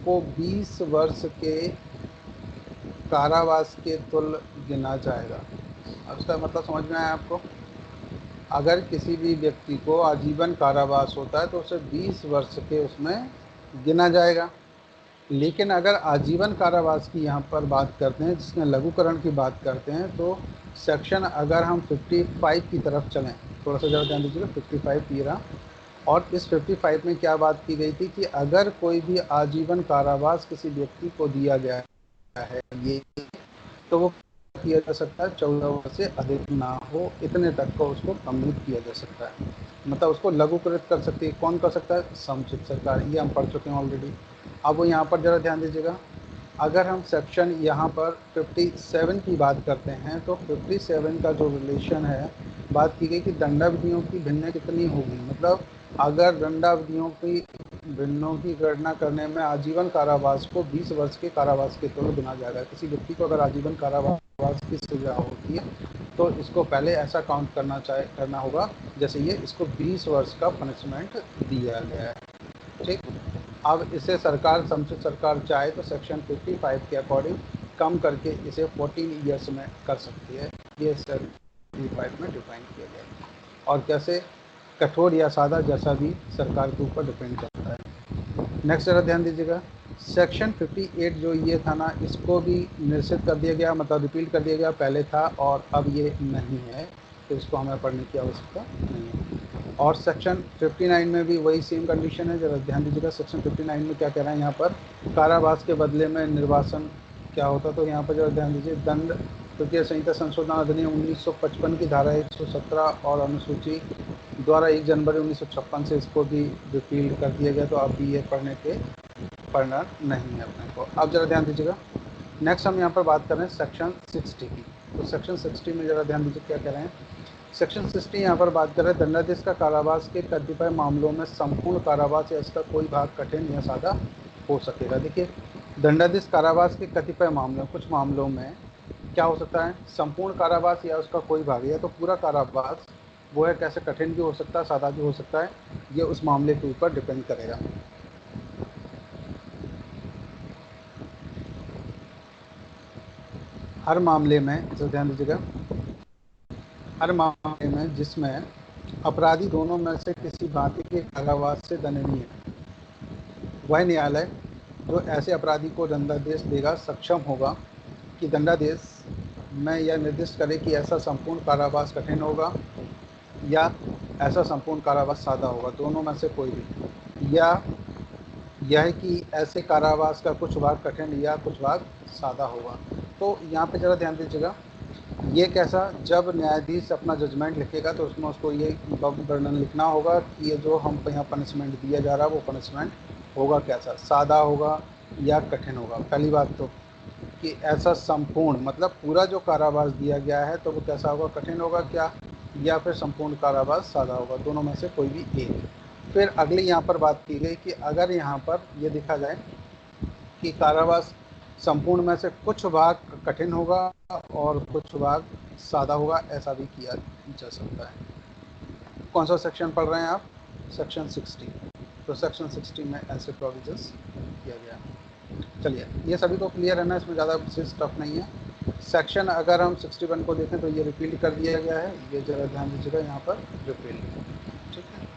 को 20 वर्ष के कारावास के तुल्य गिना जाएगा। अब इसका मतलब समझ में आया आपको? अगर किसी भी व्यक्ति को आजीवन कारावास होता है तो उसे 20 वर्ष के उसमें गिना जाएगा। लेकिन अगर आजीवन कारावास की यहाँ पर बात करते हैं, जिसमें लघुकरण की बात करते हैं, तो सेक्शन अगर हम 55 की तरफ चलें, थोड़ा सा ज़्यादा ध्यान दीजिएगा, 55 ये रहा। और इस 55 में क्या बात की गई थी कि अगर कोई भी आजीवन कारावास किसी व्यक्ति को दिया गया है ये, तो वो किया जा सकता है 14 वर्ष से अधिक ना हो, इतने तक को उसको कम्यूट किया जा सकता है, मतलब उसको लघुकृत कर सकती है। कौन कर सकता है? समुचित सरकार। ये हम पढ़ चुके हैं ऑलरेडी। अब वो यहाँ पर ज़रा ध्यान दीजिएगा, अगर हम सेक्शन यहाँ पर 57 की बात करते हैं, तो 57 का जो रिलेशन है, बात की गई कि दंडाविधियों की भिन्न कितनी होगी, मतलब अगर दंडाविधियों की भिन्नों की गणना करने में आजीवन कारावास को 20 वर्ष के कारावास के तुल्य गिना जाएगा। किसी व्यक्ति को अगर आजीवन कारावास की सजा होती है तो इसको पहले ऐसा काउंट करना होगा जैसे ये इसको 20 वर्ष का पनिशमेंट दिया गया है, ठीक। अब इसे सरकार, समुचित सरकार चाहे तो सेक्शन 55 के अकॉर्डिंग कम करके इसे 14 ईयर्स में कर सकती है। ये 55 में डिफाइन किया गया है। और कैसे? कठोर या सादा, जैसा भी सरकार के ऊपर डिपेंड करता है। नेक्स्ट जरा ध्यान दीजिएगा, सेक्शन 58 जो ये था ना, इसको भी निरसित कर दिया गया, मतलब रिपील कर दिया गया। पहले था और अब ये नहीं है, तो इसको हमें पढ़ने की आवश्यकता नहीं है। और सेक्शन 59 में भी वही सेम कंडीशन है। जरा ध्यान दीजिएगा सेक्शन 59 में क्या कह रहा है यहाँ पर, कारावास के बदले में निर्वासन क्या होता। तो यहाँ पर जरा ध्यान दीजिए, दंड तृतीय संहिता संशोधन अधिनियम 1955 की धारा 117 और अनुसूची द्वारा 1 जनवरी 1956 से इसको भी रिपील कर दिया गया। तो अब भी ये पढ़ना नहीं है अपने को। अब जरा ध्यान दीजिएगा, नेक्स्ट हम यहाँ पर बात कर रहे हैं सेक्शन 60 की। तो सेक्शन 60 में जरा ध्यान दीजिए क्या कह रहे हैं। सेक्शन 60 यहाँ पर बात कर रहे हैं, दंडादेश का कारावास के कतिपय मामलों में संपूर्ण कारावास या इसका कोई भाग कठिन या सादा हो सकेगा। देखिए, दंडादेश कारावास के कतिपय मामलों, कुछ मामलों में क्या हो सकता है, संपूर्ण कारावास या उसका कोई भाग, या तो पूरा कारावास वो है, कैसे कठिन भी हो सकता है, सादा भी हो सकता है, ये उस मामले के ऊपर डिपेंड करेगा। हर मामले में जो ध्यान दीजिएगा, हर मामले में जिसमें अपराधी दोनों में से किसी भांति के कारावास से दंडनीय है, वह न्यायालय जो ऐसे अपराधी को दंडादेश देगा सक्षम होगा कि दंडादेश में यह निर्दिष्ट करे कि ऐसा संपूर्ण कारावास कठिन होगा या ऐसा संपूर्ण कारावास सादा होगा, दोनों में से कोई भी, या यह कि ऐसे कारावास का कुछ भाग कठिन या कुछ भाग सादा होगा। तो यहाँ पे ज़रा ध्यान दीजिएगा, ये कैसा, जब न्यायाधीश अपना जजमेंट लिखेगा तो उसमें उसको ये वर्णन लिखना होगा कि ये जो हम यहाँ पनिशमेंट दिया जा रहा है वो पनिशमेंट होगा कैसा, सादा होगा या कठिन होगा। पहली बात तो कि ऐसा संपूर्ण मतलब पूरा जो कारावास दिया गया है तो वो कैसा होगा, कठिन होगा क्या, या फिर संपूर्ण कारावास सादा होगा, दोनों में से कोई भी एक। फिर अगली यहाँ पर बात की गई कि अगर यहाँ पर ये देखा जाए कि कारावास संपूर्ण में से कुछ भाग कठिन होगा और कुछ भाग सादा होगा, ऐसा भी किया जा सकता है। कौन सा सेक्शन पढ़ रहे हैं आप, सेक्शन 60। तो सेक्शन 60 में ऐसे प्रोविजंस किया गया। चलिए, ये सभी को क्लियर है ना, इसमें ज़्यादा विशेष टफ नहीं है। सेक्शन अगर हम 61 को देखें तो ये रिपील कर दिया गया है, ये जरा ध्यान दीजिएगा यहाँ पर रिपील, ठीक है।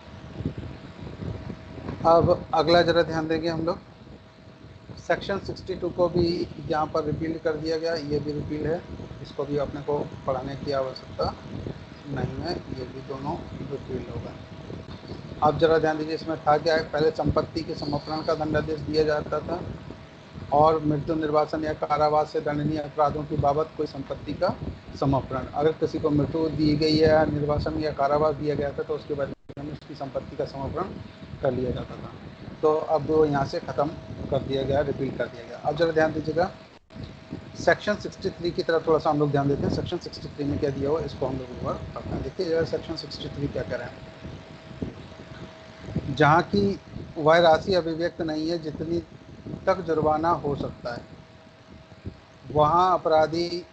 अब अगला जरा ध्यान देंगे हम लोग, सेक्शन 62 को भी यहाँ पर रिपील कर दिया गया, ये भी रिपील है, इसको भी अपने को पढ़ाने की आवश्यकता नहीं है, ये भी दोनों रिपील होगा। अब जरा ध्यान दीजिए, इसमें था क्या है, पहले संपत्ति के समर्पण का दंडादेश दिया जाता था और मृत्यु, निर्वासन या कारावास से दंडनीय अपराधों की बाबत कोई संपत्ति का समर्पण, अगर किसी को मृत्यु दी गई है या निर्वासन या कारावास दिया गया था तो उसके बदले में उसकी संपत्ति का समर्पण कर लिया जाता था। तो अब वो यहाँ से ख़त्म कर दिया गया, रिपील कर दिया गया। अब जरा ध्यान दीजिएगा, सेक्शन 63 की तरफ थोड़ा सा हम लोग ध्यान देते हैं। सेक्शन 63 में क्या दिया हुआ, इसको हम लोग एक बार पढ़ते हैं। देखिए जरा सेक्शन 63 क्या कह रहे हैं, जहाँ की वह राशि अभिव्यक्त नहीं है जितनी तक जुर्माना हो सकता है, वहाँ अपराधी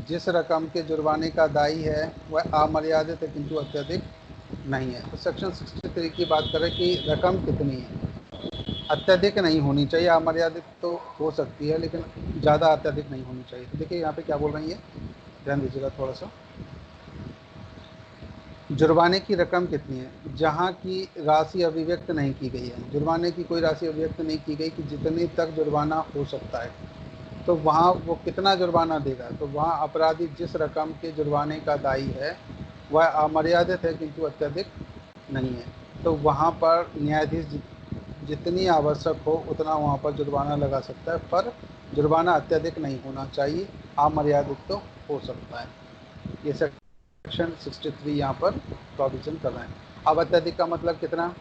जिस रकम के जुर्माने का दायी है वह अमर्यादित है किंतु अत्यधिक नहीं है। तो सेक्शन 63 की बात करें कि रकम कितनी है, अत्यधिक नहीं होनी चाहिए, अमर्यादित तो हो सकती है लेकिन ज़्यादा अत्यधिक नहीं होनी चाहिए। तो देखिए यहाँ पे क्या बोल रही है, ध्यान दीजिएगा थोड़ा सा, जुर्माने की रकम कितनी है, जहाँ की राशि अभिव्यक्त नहीं की गई है, जुर्माने की कोई राशि अभिव्यक्त नहीं की गई कि जितनी तक जुर्माना हो सकता है, तो वहाँ वो कितना जुर्माना देगा, तो वहाँ अपराधी जिस रकम के जुर्माने का दायी है वह अमर्यादित है किंतु अत्यधिक नहीं है। तो वहाँ पर न्यायाधीश जितनी आवश्यक हो उतना वहाँ पर जुर्माना लगा सकता है, पर जुर्माना अत्यधिक नहीं होना चाहिए, अमर्यादित तो हो सकता है। ये सेक्शन 63 यहाँ पर प्रोविजन कर रहे हैं। अब अत्यधिक का मतलब कितना,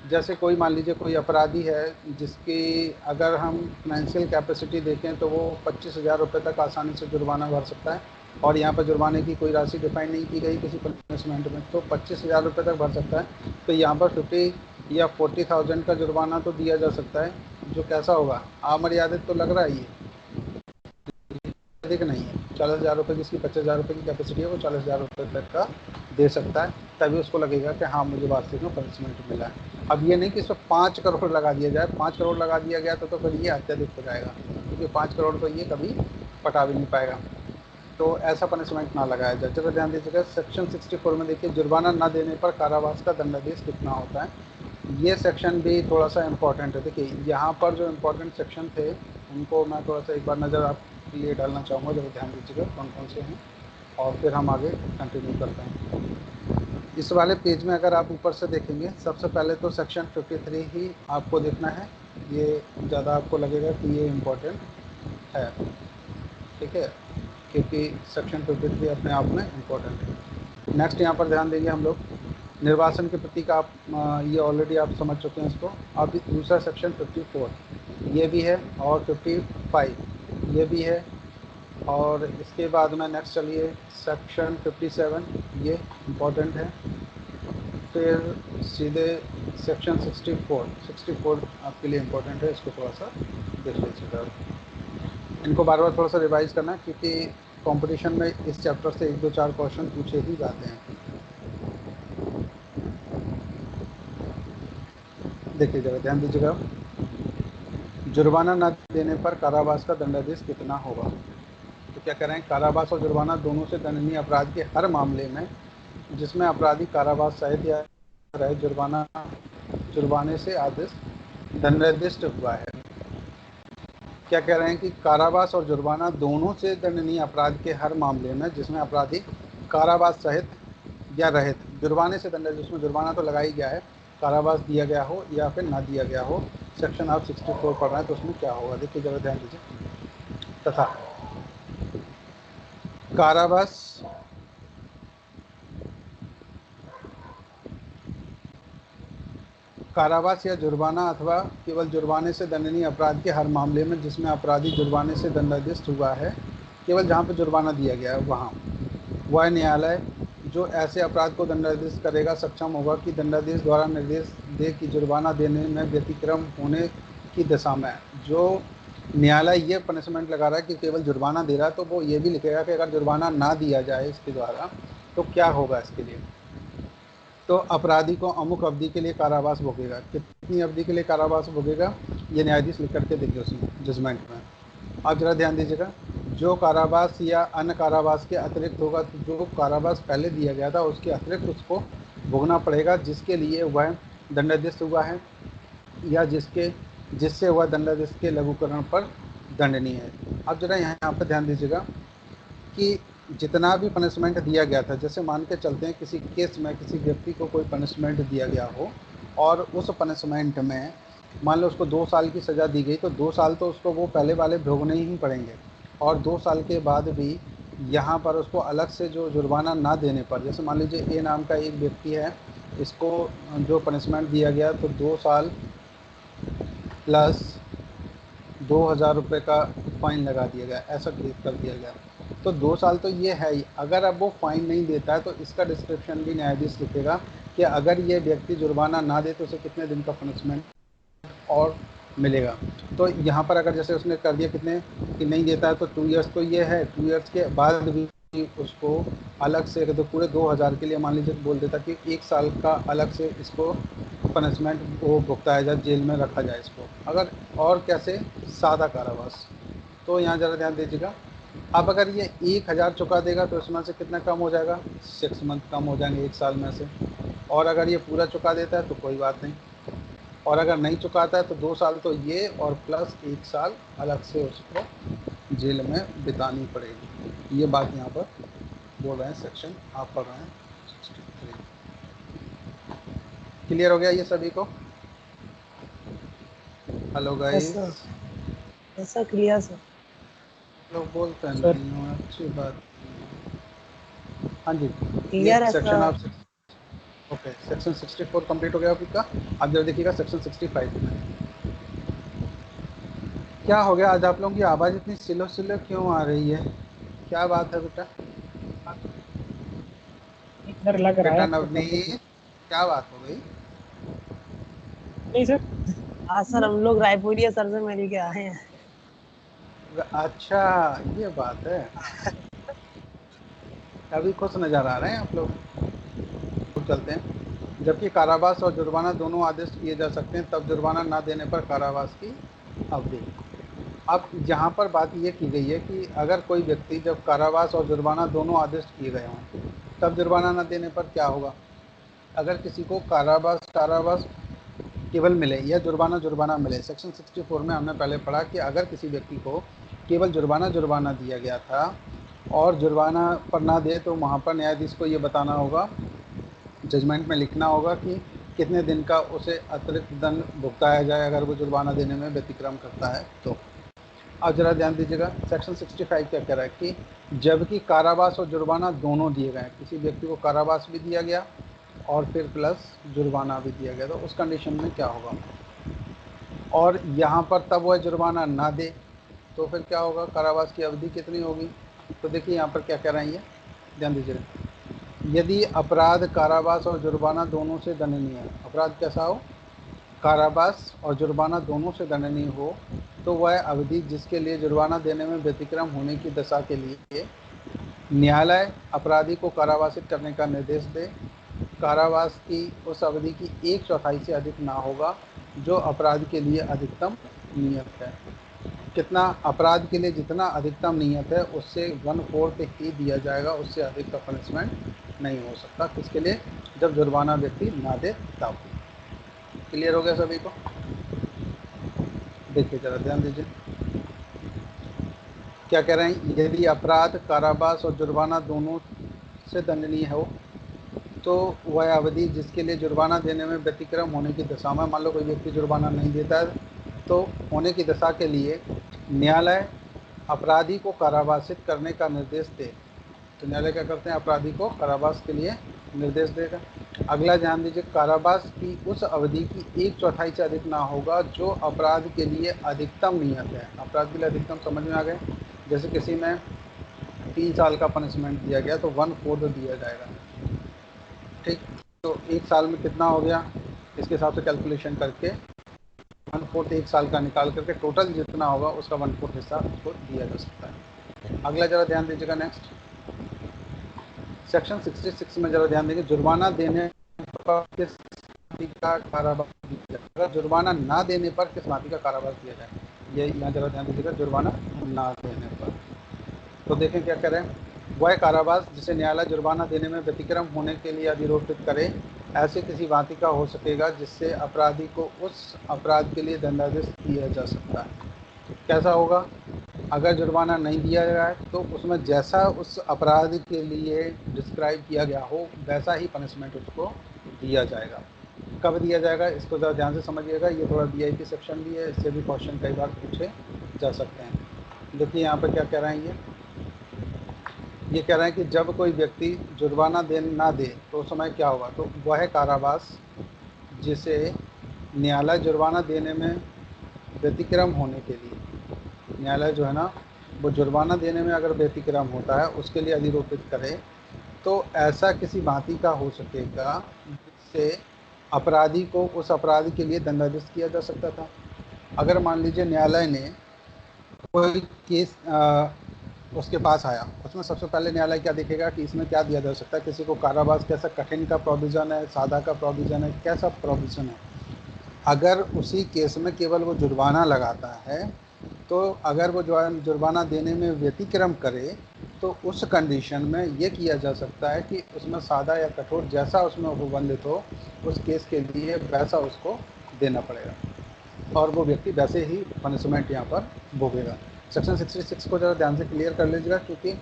जैसे कोई मान लीजिए कोई अपराधी है जिसकी अगर हम फाइनेंशियल कैपेसिटी देखें तो वो 25,000 रुपये तक आसानी से जुर्माना भर सकता है, और यहाँ पर जुर्माने की कोई राशि डिफाइन नहीं की गई किसी पनिशमेंट में, तो 25,000 रुपये तक भर सकता है। तो यहाँ पर 50 या 40,000 का जुर्माना तो दिया जा सकता है, जो कैसा होगा, अमर्यादित तो लग रहा है, ये अधिक नहीं है। 40,000 रुपये जिसकी 25,000 रुपये की कैपेसिटी है वो 40,000 रुपये तक का दे सकता है, तभी उसको लगेगा कि हाँ मुझे वास्तविक में पनिशमेंट मिला है। अब ये नहीं कि इसमें 5 करोड़ लगा दिया जाए, 5 करोड़ लगा दिया गया तो फिर ये अत्यधिक हो जाएगा, क्योंकि 5 करोड़ तो ये कभी पटा भी नहीं पाएगा, तो ऐसा पनिशमेंट ना लगाया जाए। चलो ध्यान दीजिएगा, सेक्शन 64 में देखिए जुर्माना न देने पर कारावास का दंडादेश कितना होता है। ये सेक्शन भी थोड़ा सा इम्पोर्टेंट है। देखिए यहाँ पर जो इम्पोर्टेंट सेक्शन थे उनको मैं थोड़ा सा एक बार नज़र आपके लिए डालना चाहूँगा, जब ध्यान दीजिएगा कौन कौन से हैं, और फिर हम आगे कंटिन्यू करते हैं। इस वाले पेज में अगर आप ऊपर से देखेंगे, सबसे पहले तो सेक्शन 53 ही आपको देखना है। ये ज़्यादा आपको लगेगा कि ये इम्पोर्टेंट है, ठीक है, क्योंकि सेक्शन 53 अपने आप में इम्पोर्टेंट है। नेक्स्ट यहाँ पर ध्यान देंगे हम लोग निर्वासन के प्रतीक। आप ये ऑलरेडी आप समझ चुके हैं इसको। अब दूसरा सेक्शन 54 ये भी है, और 55 ये भी है, और इसके बाद में नेक्स्ट चलिए सेक्शन 57 ये इम्पोर्टेंट है। फिर सीधे सेक्शन 64 आपके लिए इम्पोर्टेंट है, इसको थोड़ा सा देख लीजिएगा। इनको बार बार थोड़ा सा रिवाइज करना, क्योंकि कंपटीशन में इस चैप्टर से 1-2-4 क्वेश्चन पूछे ही जाते हैं। देखिए जरा ध्यान दीजिएगा, जुर्माना न देने पर कारावास का दंडादेश कितना होगा। तो क्या कह रहे हैं, कारावास और जुर्माना दोनों से दंडनीय अपराध के हर मामले में जिसमें अपराधी कारावास सहित या रहे जुर्माने से आदेश दंडादेश हुआ है। क्या कह रहे हैं कि कारावास और जुर्माना दोनों से दंडनीय अपराध के हर मामले में जिसमें अपराधी कारावास सहित या रहित जुर्माने से दंड, जिसमें जुर्माना तो लगा ही गया है, कारावास दिया गया हो या फिर ना दिया गया हो। सेक्शन आप 64 पढ़ रहे हैं तो उसमें क्या होगा, देखिए जरा ध्यान दीजिए। तथा कारावास या जुर्माना अथवा केवल जुर्माने से दंडनीय अपराध के हर मामले में जिसमें अपराधी जुर्माने से दंडादेश हुआ है, केवल जहाँ पे जुर्माना दिया गया है वहाँ वह न्यायालय जो ऐसे अपराध को दंडादेश करेगा सक्षम होगा कि दंडादेश द्वारा निर्देश दे कि जुर्माना देने में व्यतिक्रम होने की दशा में जो न्यायालय ये पनिशमेंट लगा रहा है कि केवल जुर्माना दे रहा है, तो वो ये भी लिखेगा कि अगर जुर्माना ना दिया जाए इसके द्वारा तो क्या होगा इसके लिए। तो अपराधी को अमुक अवधि के लिए कारावास भोगेगा। कितनी अवधि के लिए कारावास भोगेगा ये न्यायाधीश लिख करके देंगे उसमें जजमेंट में। आप जरा ध्यान दीजिएगा, जो कारावास या अन्य कारावास के अतिरिक्त होगा, तो जो कारावास पहले दिया गया था उसके अतिरिक्त उसको भोगना पड़ेगा जिसके लिए वह दंडादेश हुआ है या जिससे वह दंडादेश के लघुकरण पर दंडनीय है। अब जरा यहाँ पर ध्यान दीजिएगा कि जितना भी पनिशमेंट दिया गया था, जैसे मान के चलते हैं किसी केस में किसी व्यक्ति को कोई पनिशमेंट दिया गया हो और उस पनिशमेंट में मान लो उसको 2 साल की सज़ा दी गई, तो 2 साल तो उसको वो पहले वाले भोगने ही पड़ेंगे, और 2 साल के बाद भी यहाँ पर उसको अलग से जो जुर्माना ना देने पर, जैसे मान लीजिए ए नाम का एक व्यक्ति है, इसको जो पनिशमेंट दिया गया तो 2 साल प्लस 2,000 रुपये का फ़ाइन लगा दिया गया, ऐसा कर दिया गया। तो 2 साल तो ये है ही। अगर अब वो फ़ाइन नहीं देता है तो इसका डिस्क्रिप्शन भी न्यायाधीश लिखेगा कि अगर ये व्यक्ति जुर्माना ना दे तो उसे कितने दिन का पनिशमेंट और मिलेगा। तो यहाँ पर अगर जैसे उसने कर दिया कितने कि नहीं देता है तो 2 ईयर्स तो ये है, 2 ईयर्स के बाद भी उसको अलग से, तो पूरे 2,000 के लिए मान लीजिए बोल देता कि 1 साल का अलग से इसको पनिशमेंट वो भुगताया जाए, जेल में रखा जाए इसको। अगर और कैसे सादा कारावास, तो यहाँ ज़रा ध्यान दीजिएगा। अब अगर ये 1,000 चुका देगा तो इसमें से कितना कम हो जाएगा, 6 मंथ कम हो जाएंगे 1 साल में से। और अगर ये पूरा चुका देता है तो कोई बात नहीं, और अगर नहीं चुकाता है तो 2 साल तो ये और प्लस 1 साल अलग से उसको जेल में बितानी पड़ेगी। ये बात यहाँ पर बोल रहे हैं, सेक्शन आप पढ़ रहे हैं 63। क्लियर हो गया ये सभी को? हेलो गाइस, ऐसा क्लियर सर। लोग बोलते हैं सर। नहीं हो, अच्छी बात। हाँ जी, क्लियर है सेक्शन सर। आप ओके, सेक्शन 64 कंप्लीट हो गया आपका। अब जरा देखिएगा सेक्शन 65 में क्या हो गया। आज आप लोगों की आवाज़ इतनी स्लो स्लो क्यों आ रही है, क्या बात है बेटा? सर लग रहा बेटा है नवनीत, क्या बात हो गई? नहीं सर। हाँ सर, हम लोग रायपुरिया सर से मिल के आए हैं। अच्छा ये बात है, अभी खुश नज़र आ रहे हैं आप लोग। तो चलते हैं। जबकि कारावास और जुर्माना दोनों आदेश किए जा सकते हैं, तब जुर्माना ना देने पर कारावास की अवधि। अब यहाँ पर बात ये की गई है कि अगर कोई व्यक्ति जब कारावास और जुर्माना दोनों आदेश किए गए हों तब जुर्माना न देने पर क्या होगा। अगर किसी को कारावास केवल मिले या जुर्माना मिले, सेक्शन 64 में हमने पहले पढ़ा कि अगर किसी व्यक्ति को केवल जुर्माना दिया गया था और जुर्माना पर ना दे तो वहाँ पर न्यायाधीश को ये बताना होगा, जजमेंट में लिखना होगा कि कितने दिन का उसे अतिरिक्त दंड भुगताया जाए अगर वो जुर्माना देने में व्यतिक्रम करता है तो। अब जरा ध्यान दीजिएगा, सेक्शन 65 क्या कह रहा है कि जबकि कारावास और जुर्माना दोनों दिए गए, किसी व्यक्ति को कारावास भी दिया गया और फिर प्लस जुर्माना भी दिया गया, तो उस कंडीशन में क्या होगा, और यहाँ पर तब वह जुर्माना ना दे तो फिर क्या होगा, कारावास की अवधि कितनी होगी। तो देखिए यहाँ पर क्या कह रहे हैं, ये ध्यान दीजिएगा, यदि अपराध कारावास और जुर्माना दोनों से दंडनीय है, अपराध कैसा हो, कारावास और जुर्माना दोनों से दंडनीय हो, तो वह अवधि जिसके लिए जुर्माना देने में व्यतिक्रम होने की दशा के लिए न्यायालय अपराधी को कारावासित करने का निर्देश दे। कारावास की उस अवधि की 1/4 से अधिक ना होगा जो अपराध के लिए अधिकतम नियत है। कितना, अपराध के लिए जितना अधिकतम नियत है उससे 1/4 ही दिया जाएगा, उससे अधिक का पनिशमेंट नहीं हो सकता। किसके लिए, जब जुर्माना व्यक्ति ना दे तब। क्लियर हो गया सभी को। देखिए जरा ध्यान दीजिए क्या कह रहे हैं, यदि अपराध कारावास और जुर्माना दोनों से दंडनीय हो तो वह अवधि जिसके लिए जुर्माना देने में व्यतिक्रम होने की दशा में, मान लो कोई व्यक्ति जुर्माना नहीं देता है तो होने की दशा के लिए न्यायालय अपराधी को कारावासित करने का निर्देश दे। तो न्यायालय क्या करते हैं, अपराधी को कारावास के लिए निर्देश देगा। अगला ध्यान दीजिए, कारावास की उस अवधि की 1/4 से अधिक ना होगा जो अपराध के लिए अधिकतम नियत है। अपराध के लिए अधिकतम समझ में आ गए, जैसे किसी में 3 साल का पनिशमेंट दिया गया तो 1/4 दिया जाएगा, ठीक। तो 1 साल में कितना हो गया, इसके हिसाब से कैलकुलेशन करके 1/4 1 साल का निकाल करके टोटल जितना होगा उसका 1/4 हिस्सा उसको दिया जा सकता है। अगला जरा ध्यान दीजिएगा, नेक्स्ट सेक्शन 66 में जरा ध्यान देंगे, जुर्माना देने पर किस भांति का कारावास दिया जाए। अगर जुर्माना ना देने पर किस भांति का कारावास दिया जाए, ये यहाँ जरा ध्यान दीजिएगा, जुर्माना ना देने पर। तो देखें क्या करें, वह कारावास जिसे न्यायालय जुर्माना देने में व्यतिक्रम होने के लिए अधिरोपित करे ऐसे किसी भांति का हो सकेगा जिससे अपराधी को उस अपराध के लिए दंडादेश दिया जा सकता है। कैसा होगा, अगर जुर्माना नहीं दिया जाए तो उसमें जैसा उस अपराध के लिए डिस्क्राइब किया गया हो वैसा ही पनिशमेंट उसको दिया जाएगा। कब दिया जाएगा, इसको ज़रा ध्यान से समझिएगा, ये थोड़ा वीआईपी सेक्शन भी है, इससे भी क्वेश्चन कई बार पूछे जा सकते हैं। देखिए यहाँ पर क्या कह रहे हैं, ये कह रहे हैं कि जब कोई व्यक्ति जुर्माना ना दे तो उस समय क्या होगा, तो वह कारावास जिसे न्यायालय जुर्माना देने में व्यतिक्रम होने के लिए, न्यायालय जो है ना वो जुर्माना देने में अगर व्यतिक्रम होता है उसके लिए अधिरोपित करे तो ऐसा किसी भांति का हो सकेगा जिससे अपराधी को उस अपराध के लिए दंडादेश किया जा सकता था। अगर मान लीजिए न्यायालय ने कोई केस उसके पास आया, उसमें सबसे पहले न्यायालय क्या देखेगा कि इसमें क्या दिया जा सकता है, किसी को कारावास कैसा कठिन का प्रोविज़न है, सादा का प्रोविज़न है, कैसा प्रोविज़न है। अगर उसी केस में केवल वो जुर्माना लगाता है तो अगर वो जुर्माना देने में व्यतिक्रम करे तो उस कंडीशन में ये किया जा सकता है कि उसमें सादा या कठोर जैसा उसमें उपबंधित हो उस केस के लिए वैसा उसको देना पड़ेगा और वो व्यक्ति वैसे ही पनिशमेंट यहाँ पर भोगेगा। सेक्शन 66 को ज़रा ध्यान से क्लियर कर लीजिएगा, क्योंकि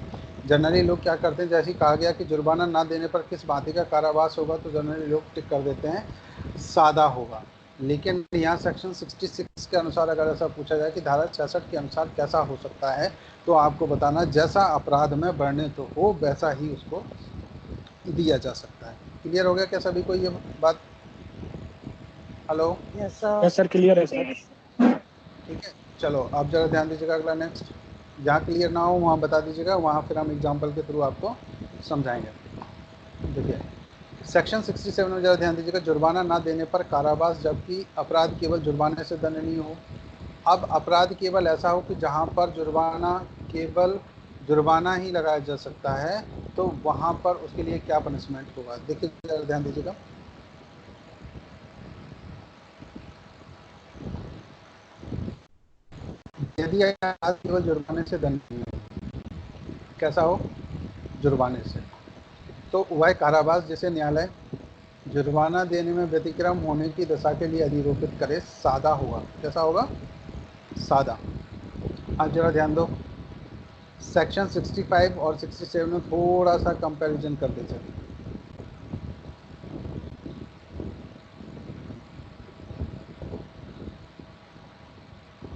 जनरली लोग क्या करते हैं, जैसे ही कहा गया कि जुर्माना ना देने पर किस भांति का कारावास होगा तो जनरली लोग टिक कर देते हैं सादा होगा। लेकिन यहाँ सेक्शन 66 के अनुसार अगर ऐसा पूछा जाए कि धारा 66 के अनुसार कैसा हो सकता है तो आपको बताना जैसा अपराध में वर्णित हो वैसा ही उसको दिया जा सकता है। क्लियर हो गया क्या सभी को ये बात? Hello, yes yes sir, clear है सर। ठीक है, चलो आप जरा ध्यान दीजिएगा। अगला नेक्स्ट, जहाँ क्लियर ना हो वहाँ बता दीजिएगा, वहाँ फिर हम एग्जाम्पल के थ्रू आपको समझाएंगे। देखिए सेक्शन 67 में ज़रा ध्यान दीजिएगा, जुर्माना ना देने पर कारावास जबकि अपराध केवल जुर्माने से दंडनीय हो। अब अपराध केवल ऐसा हो कि जहाँ पर केवल जुर्माना ही लगाया जा सकता है तो वहाँ पर उसके लिए क्या पनिशमेंट होगा। देखिए ज़रा ध्यान दीजिएगा, यदि अपराध केवल जुर्माने से दंडनीय हो, कैसा हो, जुर्माने से, तो वह कारावास जिसे न्यायालय जुर्माना देने में व्यतिक्रम होने की दशा के लिए अधिरोपित करे सादा होगा। कैसा होगा, सादा। अब जरा ध्यान दो, सेक्शन 65 और 67 में थोड़ा सा कंपैरिजन कर दे सकते।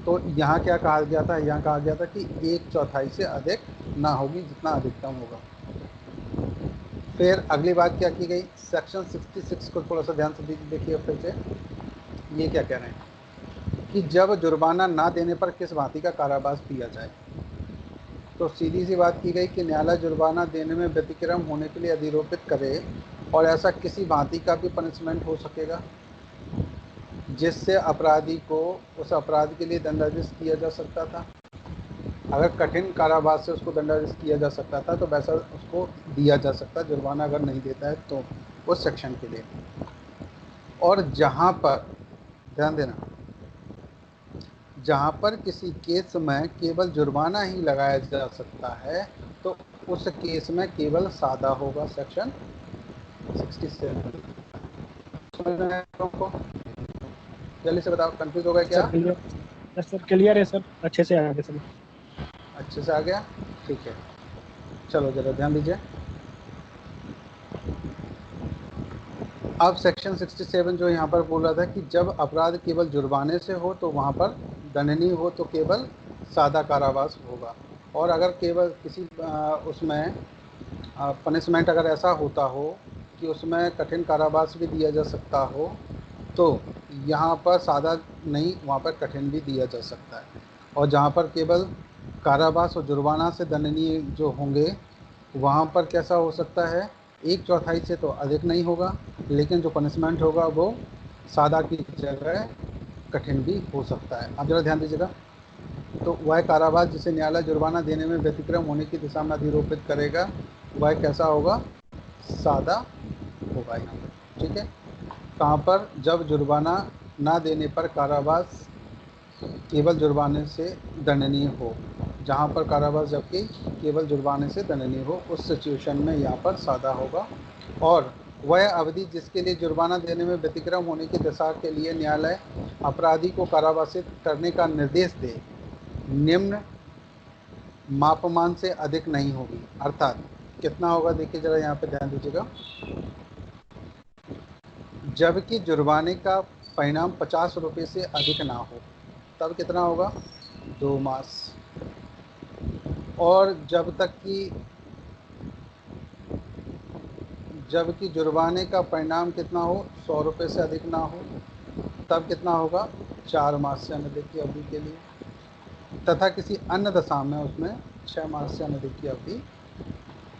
तो यहाँ क्या कहा गया था, यहाँ कहा गया था कि 1/4 से अधिक ना होगी, जितना अधिकतम होगा। फिर अगली बात क्या की गई, सेक्शन 66 को थोड़ा सा ध्यान से देखिए फिर से। ये क्या कह रहे हैं कि जब जुर्माना ना देने पर किस भांति का कारावास दिया जाए। तो सीधी सी बात की गई कि न्यायालय जुर्माना देने में व्यतिक्रम होने के लिए अधिरोपित करे और ऐसा किसी भांति का भी पनिशमेंट हो सकेगा जिससे अपराधी को उस अपराध के लिए दंडादेश किया जा सकता था। अगर कठिन कारावास से उसको दंडादेश किया जा सकता था तो वैसा उसको दिया जा सकता, जुर्माना अगर नहीं देता है तो उस सेक्शन के लिए। और जहाँ पर ध्यान देना, जहाँ पर किसी केस में केवल जुर्माना ही लगाया जा सकता है तो उस केस में केवल सादा होगा। सेक्शन 67 को जल्दी से बताओ, कंफ्यूज हो गया क्या? सर क्लियर है सर, अच्छे से आगे सर। अच्छे से आ गया, ठीक है। चलो जरा ध्यान दीजिए। अब सेक्शन 67 जो यहाँ पर बोल रहा था कि जब अपराध केवल जुर्माने से हो तो वहाँ पर दंडनीय हो तो केवल सादा कारावास होगा। और अगर केवल किसी उसमें पनिशमेंट अगर ऐसा होता हो कि उसमें कठिन कारावास भी दिया जा सकता हो तो यहाँ पर सादा नहीं, वहाँ पर कठिन भी दिया जा सकता है। और जहाँ पर केवल कारावास और जुर्माना से दंडनीय जो होंगे वहाँ पर कैसा हो सकता है, 1/4 से तो अधिक नहीं होगा, लेकिन जो पनिशमेंट होगा वो सादा की जगह कठिन भी हो सकता है। आप जरा ध्यान दीजिएगा। तो वह कारावास जिसे न्यायालय जुर्माना देने में व्यतिक्रम होने की दिशा में अधिरोपित करेगा वह कैसा होगा, सादा होगा यहाँ पर। ठीक है, कहाँ पर, जब जुर्माना ना देने पर कारावास केवल जुर्माने से दंडनीय हो। जहाँ पर कारावास जबकि केवल जुर्माने से दंडनीय हो उस सिचुएशन में यहाँ पर सादा होगा। और वह अवधि जिसके लिए जुर्माना देने में व्यतिक्रम होने की दशा के लिए न्यायालय अपराधी को कारावासित करने का निर्देश दे निम्न मापमान से अधिक नहीं होगी। अर्थात कितना होगा, देखिए जरा यहाँ पे ध्यान दीजिएगा। जबकि जुर्माने का परिणाम 50 रुपये से अधिक ना हो तब कितना होगा, 2 मास। और जबकि जुर्माने का परिणाम कितना हो, 100 रुपये से अधिक ना हो तब कितना होगा, 4 मास से अनधिक की अवधि के लिए। तथा किसी अन्य दशा में उसमें 6 मास से अनधिक की अवधि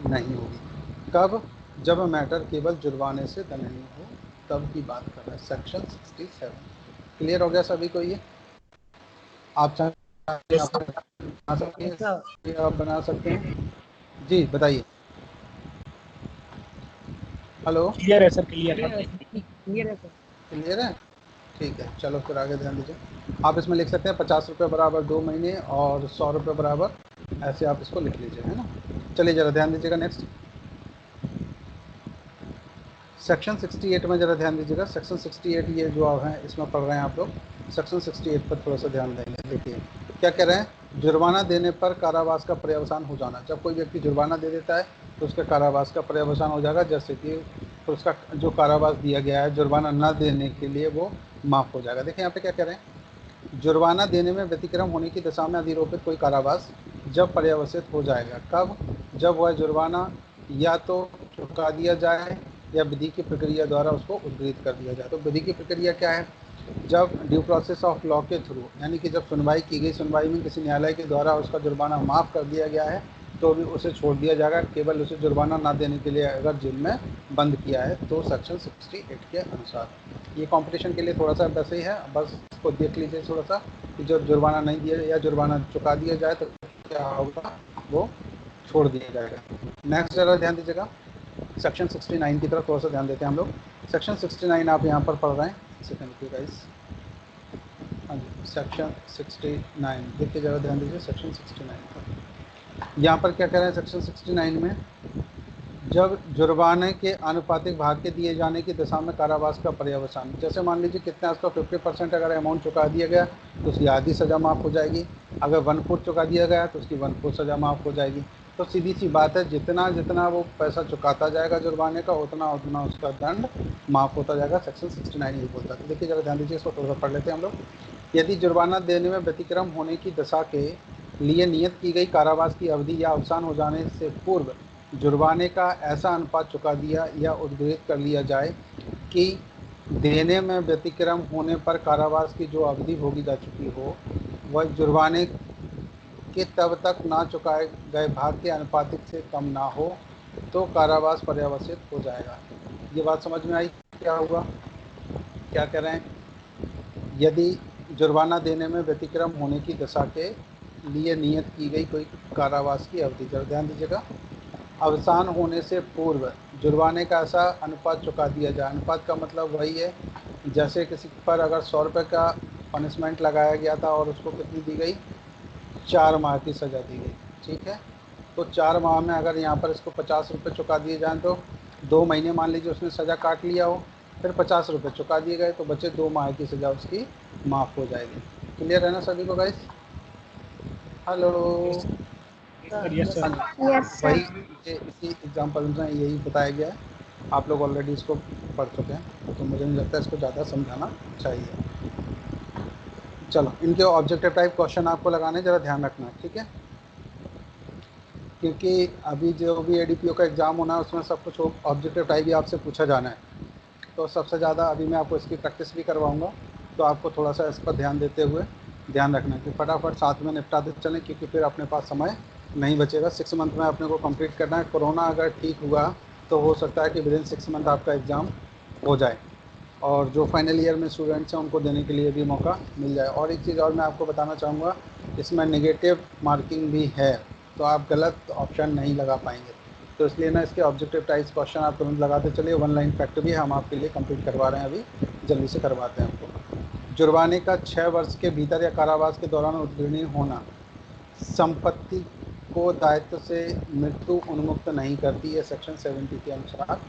नहीं होगी। कब, जब मैटर केवल जुर्माने से दंडनीय हो तब की बात कर रहे हैं। सेक्शन 67 क्लियर हो गया सभी को? ये आप बना सकते हैं, आप बना सकते हैं। जी बताइए। हेलो, क्लियर है सर, क्लियर है। क्लियर है सर। क्लियर है, ठीक है। चलो फिर आगे ध्यान दीजिए। आप इसमें लिख सकते हैं 50 रुपये बराबर 2 महीने और 100 रुपये बराबर, ऐसे आप इसको लिख लीजिए, है ना। चलिए जरा ध्यान दीजिएगा। नेक्स्ट सेक्शन 68 में जरा ध्यान दीजिएगा। सेक्शन 68 ये जो आप हैं इसमें पढ़ रहे हैं आप लोग, सेक्शन 68 पर थोड़ा सा ध्यान देंगे। देखिए क्या कह रहे हैं, जुर्माना देने पर कारावास का पर्यवसान हो जाना। जब कोई व्यक्ति जुर्माना दे देता है तो उसके कारावास का पर्यवसान हो जाएगा, जैसे कि तो उसका जो कारावास दिया गया है जुर्माना न देने के लिए वो माफ़ हो जाएगा। देखिए यहाँ पे क्या कह रहे हैं, जुर्माना देने में व्यतिक्रम होने की दशा में अधिरोपित कोई कारावास जब पर्यवसित हो जाएगा। कब, जब वह जुर्माना या तो चुका दिया जाए या विधि की प्रक्रिया द्वारा उसको उद्धृत कर दिया जाए। तो विधि की प्रक्रिया क्या है, जब ड्यू प्रोसेस ऑफ लॉ के थ्रू, यानी कि जब सुनवाई की गई, सुनवाई में किसी न्यायालय के द्वारा उसका जुर्माना माफ़ कर दिया गया है तो भी उसे छोड़ दिया जाएगा। केवल उसे जुर्माना ना देने के लिए अगर जेल में बंद किया है तो सेक्शन 68 के अनुसार। ये कंपटीशन के लिए थोड़ा सा वैसे ही है, बस इसको देख लीजिए थोड़ा सा कि जब जुर्माना नहीं दिया या जुर्माना चुका दिया जाए तो क्या होगा, वो छोड़ दिया जाएगा। नेक्स्ट जरा ध्यान दीजिएगा, सेक्शन 69 की तरफ थोड़ा सा ध्यान देते हैं हम लोग। सेक्शन 69 आप यहाँ पर पढ़ रहे हैं, सेकंड की गाइस। हाँ जी, सेक्शन 69 देखिए जरा ध्यान दीजिए। सेक्शन 69 पर यहाँ पर क्या कह रहे हैं, सेक्शन 69 में जब जुर्माने के आनुपातिक भाग के दिए जाने की दशा में कारावास का पर्यवसान, जैसे मान लीजिए कितना उसका 50% अगर अमाउंट चुका दिया गया तो उसकी आधी सज़ा माफ़ हो जाएगी। अगर 1/4 चुका दिया गया तो उसकी 1/4 सज़ा माफ़ हो जाएगी। तो सीधी सी बात है, जितना जितना वो पैसा चुकाता जाएगा जुर्माने का, उतना उतना उसका दंड माफ़ होता जाएगा। सेक्शन 69 यही बोलता है। तो देखिए जरा ध्यान दीजिए, इसको थोड़ा सा पढ़ लेते हैं हम लोग। यदि जुर्माना देने में व्यतिक्रम होने की दशा के लिए नियत की गई कारावास की अवधि या अवसान हो जाने से पूर्व जुर्माने का ऐसा अनुपात चुका दिया या उद्घृत कर लिया जाए कि देने में व्यतिक्रम होने पर कारावास की जो अवधि भोगी जा चुकी हो वह जुर्माने के तब तक ना चुकाए गए भाग के अनुपातिक से कम ना हो, तो कारावास पर्यवसित हो जाएगा। ये बात समझ में आई? क्या हुआ, क्या कह रहे हैं? यदि जुर्माना देने में व्यतिक्रम होने की दशा के लिए नियत की गई कोई कारावास की अवधि, जरा ध्यान दीजिएगा, अवसान होने से पूर्व जुर्माने का ऐसा अनुपात चुका दिया जाए। अनुपात का मतलब वही है, जैसे किसी पर अगर 100 रुपये का पनिशमेंट लगाया गया था और उसको कितनी दी गई, 4 माह की सज़ा दी गई, ठीक है। तो 4 माह में अगर यहाँ पर इसको 50 रुपये चुका दिए जाएँ तो 2 महीने मान लीजिए उसने सज़ा काट लिया हो, फिर 50 रुपये चुका दिए गए तो बचे 2 माह की सज़ा उसकी माफ़ हो जाएगी। क्लियर है ना सभी को guys? Hello. Yes sir. Yes वही सर। इसी एग्जाम्पल में यही बताया गया है, आप लोग ऑलरेडी इसको पढ़ चुके हैं, तो मुझे नहीं लगता इसको ज़्यादा समझाना चाहिए। चलो, इनके ऑब्जेक्टिव टाइप क्वेश्चन आपको लगाने ज़रा ध्यान रखना, ठीक है, क्योंकि अभी जो भी एडीपीओ का एग्ज़ाम होना है उसमें सब कुछ ऑब्जेक्टिव टाइप ही आपसे पूछा जाना है। तो सबसे ज़्यादा अभी मैं आपको इसकी प्रैक्टिस भी करवाऊँगा, तो आपको थोड़ा सा इस पर ध्यान देते हुए ध्यान रखना कि फटाफट साथ में निपटा देते चलें, क्योंकि फिर अपने पास समय नहीं बचेगा। 6 मंथ में अपने को कंप्लीट करना है। कोरोना अगर ठीक हुआ तो हो सकता है कि विदिन 6 मंथ आपका एग्ज़ाम हो जाए, और जो फाइनल ईयर में स्टूडेंट्स हैं उनको देने के लिए भी मौका मिल जाए। और एक चीज़ और मैं आपको बताना चाहूँगा, इसमें नेगेटिव मार्किंग भी है, तो आप गलत ऑप्शन नहीं लगा पाएंगे। तो इसलिए ना इसके ऑब्जेक्टिव टाइप्स क्वेश्चन आप तुरंत लगाते चलिए। 1 लाइन फैक्ट भी हम आपके लिए कंप्लीट करवा रहे हैं, अभी जल्दी से करवाते हैं आपको। जुर्माने का 6 वर्ष के भीतर या कारावास के दौरान उद्घृणी होना संपत्ति को दायित्व से मृत्यु उन्मुक्त नहीं करती है, सेक्शन 70 के अनुसार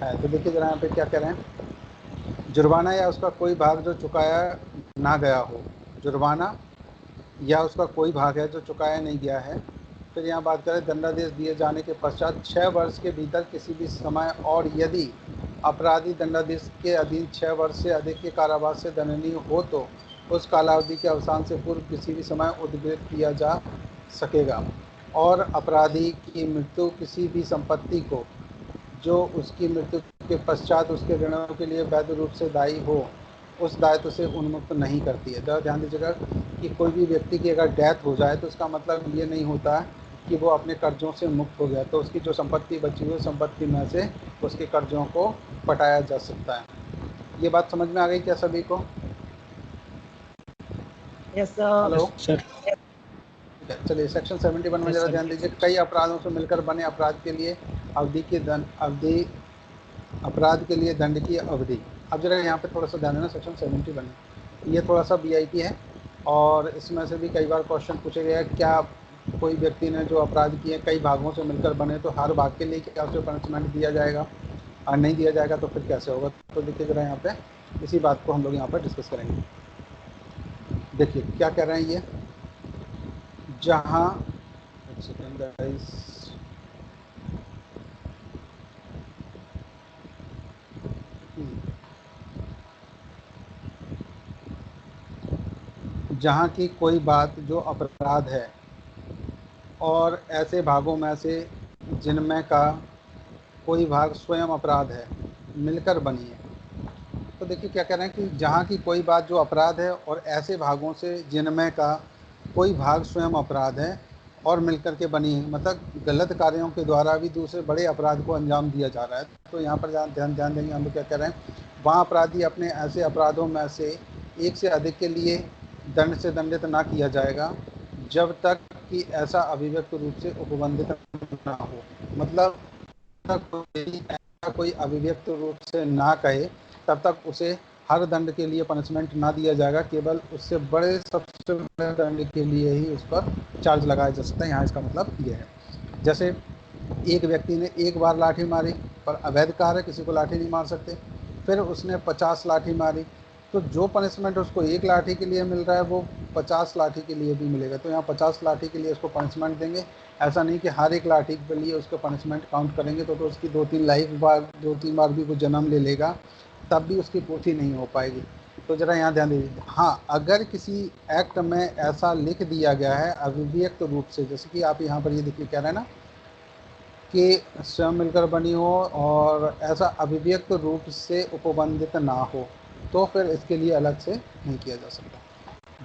है। तो देखिए जरा यहाँ पे क्या कह रहे हैं, जुर्माना या उसका कोई भाग जो चुकाया ना गया हो, जुर्माना या उसका कोई भाग है जो चुकाया नहीं गया है। फिर यहाँ बात करें, दंडादेश दिए जाने के पश्चात 6 वर्ष के भीतर किसी भी समय, और यदि अपराधी दंडादेश के अधीन 6 वर्ष से अधिक के कारावास से दंडनीय हो तो उस कालावधि के अवसान से पूर्व किसी भी समय उद्घृत किया जा सकेगा। और अपराधी की मृत्यु किसी भी संपत्ति को जो उसकी मृत्यु के पश्चात उसके ऋणों के लिए वैध रूप से दायी हो, उस दायित्व से उन्मुक्त नहीं करती है। जरा ध्यान दीजिएगा कि कोई भी व्यक्ति की अगर डेथ हो जाए तो इसका मतलब ये नहीं होता कि वो अपने कर्जों से मुक्त हो गया, तो उसकी जो संपत्ति बची हुई संपत्ति में से उसके कर्जों को पटाया जा सकता है। ये बात समझ में आ गई क्या सभी को? Yes sir. Hello, sir. चलिए सेक्शन 71 में यस जरा सर। ध्यान दीजिए। कई अपराधों से मिलकर बने अपराध के लिए अवधि अपराध के लिए दंड की अवधि। अब जरा यहाँ पे थोड़ा सा ध्यान देना, सेक्शन 71 ये थोड़ा सा वीआईपी है, और इसमें से भी कई बार क्वेश्चन पूछे गए हैं, क्या कोई व्यक्ति ने जो अपराध किए कई भागों से मिलकर बने तो हर भाग के लिए क्या उसे पनिशमेंट दिया जाएगा, और नहीं दिया जाएगा तो फिर कैसे होगा? तो देखिए जरा यहाँ पे इसी बात को हम लोग यहाँ पर डिस्कस करेंगे। देखिए क्या कह रहे हैं ये, जहाँ सेकंड गाइस, जहाँ की कोई बात जो अपराध है और ऐसे भागों में से जिनमें का कोई भाग स्वयं अपराध है मिलकर बनी है। तो देखिए क्या कह रहे हैं कि जहाँ की कोई बात जो अपराध है और ऐसे भागों से जिनमें का कोई भाग स्वयं अपराध है और मिलकर के बनी है, मतलब गलत कार्यों के द्वारा भी दूसरे बड़े अपराध को अंजाम दिया जा रहा है। तो यहाँ पर ध्यान देंगे हम लोग क्या कह रहे हैं, वहाँ अपराधी अपने ऐसे अपराधों में से एक से अधिक के लिए दंड से दंडित ना किया जाएगा जब तक कि ऐसा अभिव्यक्त रूप से उपबंधित ना हो। मतलब कोई अभिव्यक्त रूप से ना कहे तब तक उसे हर दंड के लिए पनिशमेंट ना दिया जाएगा, केवल उससे बड़े सबसे बड़े दंड के लिए ही उस पर चार्ज लगाया जा सकता है। यहाँ इसका मतलब ये है, जैसे एक व्यक्ति ने एक बार लाठी मारी पर अवैध कार्य, किसी को लाठी नहीं मार सकते, फिर उसने 50 लाठी मारी, तो जो पनिशमेंट उसको 1 लाठी के लिए मिल रहा है वो 50 लाठी के लिए भी मिलेगा। तो यहाँ 50 लाठी के लिए उसको पनिशमेंट देंगे। ऐसा नहीं कि हर एक लाठी के लिए उसको पनिशमेंट काउंट करेंगे, तो उसकी 2-3 लाइफ बार 2-3 बार भी वो जन्म ले लेगा तब भी उसकी पूर्ति नहीं हो पाएगी। तो ज़रा यहाँ ध्यान दीजिए। हाँ, अगर किसी एक्ट में ऐसा लिख दिया गया है अभिव्यक्त रूप से, जैसे कि आप यहाँ पर ये देखिए कह रहे हैं ना कि स्वयं मिलकर बनी हो और ऐसा अभिव्यक्त रूप से उपबंधित ना हो, तो फिर इसके लिए अलग से नहीं किया जा सकता।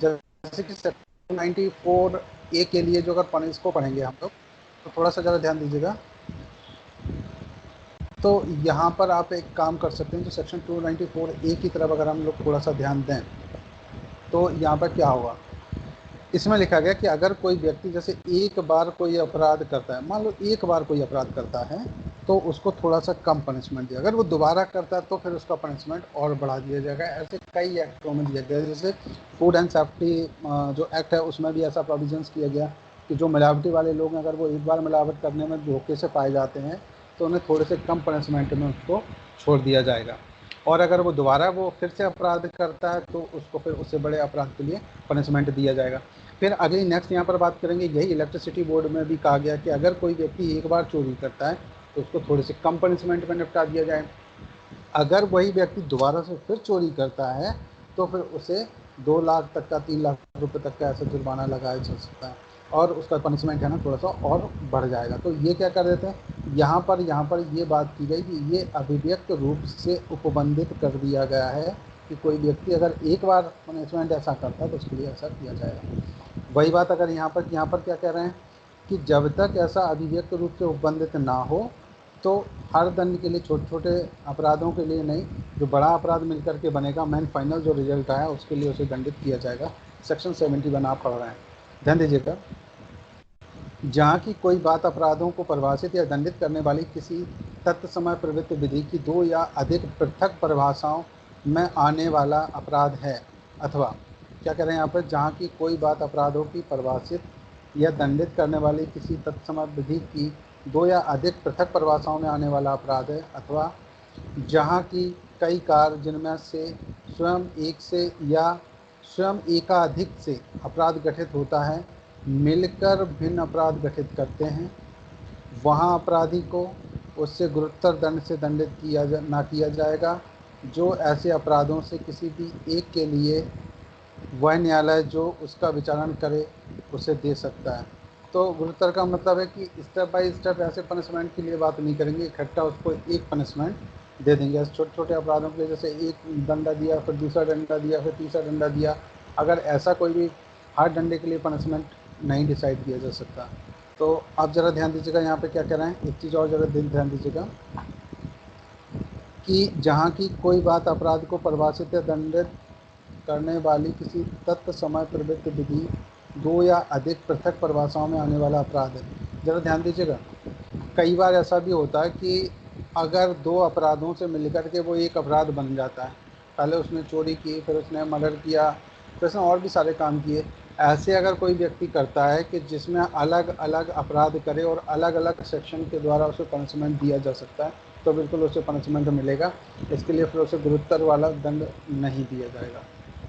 जैसे कि सेक्शन 94A के लिए जो अगर इसको पढ़ेंगे हम लोग, तो थोड़ा सा ज़रा ध्यान दीजिएगा। तो यहाँ पर आप एक काम कर सकते हैं, जो सेक्शन 294A की तरफ अगर हम लोग थोड़ा सा ध्यान दें, तो यहाँ पर क्या होगा, इसमें लिखा गया कि अगर कोई व्यक्ति जैसे एक बार कोई अपराध करता है, मान लो एक बार कोई अपराध करता है, तो उसको थोड़ा सा कम पनिशमेंट दिया। अगर वो दोबारा करता है तो फिर उसका पनिशमेंट और बढ़ा दिया जाएगा। ऐसे कई एक्टों में दिया गया, जैसे फूड एंड सेफ्टी जो एक्ट है उसमें भी ऐसा प्रोविजंस किया गया कि जो मिलावटी वाले लोग हैं, अगर वो एक बार मिलावट करने में धोखे से पाए जाते हैं तो उन्हें थोड़े से कम पनिशमेंट में उसको छोड़ दिया जाएगा। और अगर वो दोबारा वो फिर से अपराध करता है तो उसको फिर उससे बड़े अपराध के लिए पनिशमेंट दिया जाएगा। फिर अगली नेक्स्ट यहाँ पर बात करेंगे, यही इलेक्ट्रिसिटी बोर्ड में भी कहा गया कि अगर कोई व्यक्ति एक बार चोरी करता है तो उसको थोड़े से कम पनिशमेंट में निपटा दिया जाए। अगर वही व्यक्ति दोबारा से फिर चोरी करता है तो फिर उसे 2 लाख तक का 3 लाख रुपए तक का ऐसा जुर्माना लगाया जा सकता है और उसका पनिशमेंट है ना थोड़ा सा और बढ़ जाएगा। तो ये क्या कर देते हैं, यहाँ पर ये बात की गई कि ये अभिव्यक्त रूप से उपबंधित कर दिया गया है कि कोई व्यक्ति अगर एक बार पनिशमेंट ऐसा करता है तो उसके लिए ऐसा किया जाएगा। वही बात अगर यहाँ पर क्या कह रहे हैं कि जब तक ऐसा अभिव्यक्त रूप से उपबंधित ना हो तो हर दंड के लिए, छोटे छोटे अपराधों के लिए नहीं, जो बड़ा अपराध मिलकर के बनेगा, मेन फाइनल जो रिजल्ट आया उसके लिए उसे दंडित किया जाएगा। सेक्शन 71 आप पढ़ रहे हैं, ध्यान दीजिएगा। जहाँ की कोई बात अपराधों को परिभाषित या दंडित करने वाली किसी तत्समय प्रवृत्ति विधि की 2 या अधिक पृथक परिभाषाओं में आने वाला अपराध है, अथवा क्या कह रहे हैं यहाँ पर, जहाँ की कोई बात अपराधों की परिभाषित या दंडित करने वाली किसी तत्समय विधि की 2 या अधिक पृथक परिभाषाओं में आने वाला अपराध है, अथवा जहाँ की कई कार्य जिनमें से स्वयं एक से या स्वयं एकाधिक से अपराध गठित होता है मिलकर भिन्न अपराध गठित करते हैं, वहाँ अपराधी को उससे गुरुतर दंड से दंडित ना किया जाएगा। जो ऐसे अपराधों से किसी भी एक के लिए वह न्यायालय जो उसका विचारण करे उसे दे सकता है। तो गुरुतर का मतलब है कि स्टेप बाय स्टेप ऐसे पनिशमेंट के लिए बात नहीं करेंगे, इकट्ठा उसको एक पनिशमेंट दे देंगे। छोटे छोटे अपराधों के लिए जैसे एक डंडा दिया, फिर दूसरा डंडा दिया, फिर तीसरा डंडा दिया, अगर ऐसा कोई भी हर डंडे के लिए पनिशमेंट नहीं डिसाइड किया जा सकता। तो आप ज़रा ध्यान दीजिएगा, यहाँ पे क्या कह रहे हैं, एक चीज़ और ज़रा ध्यान दीजिएगा कि जहाँ की कोई बात अपराध को परिभाषित या दंडित करने वाली किसी तत्व समय प्रवृत्त विधि 2 या अधिक पृथक परिभाषाओं में आने वाला अपराध है। ज़रा ध्यान दीजिएगा, कई बार ऐसा भी होता है कि अगर 2 अपराधों से मिलकर के वो एक अपराध बन जाता है। पहले उसने चोरी की, फिर उसने मर्डर किया, फिर उसने और भी सारे काम किए। ऐसे अगर कोई व्यक्ति करता है कि जिसमें अलग अलग अपराध करे और अलग अलग सेक्शन के द्वारा उसे पनिशमेंट दिया जा सकता है, तो बिल्कुल उसे पनिशमेंट मिलेगा। इसके लिए फिर उसे गुरुतर वाला दंड नहीं दिया जाएगा।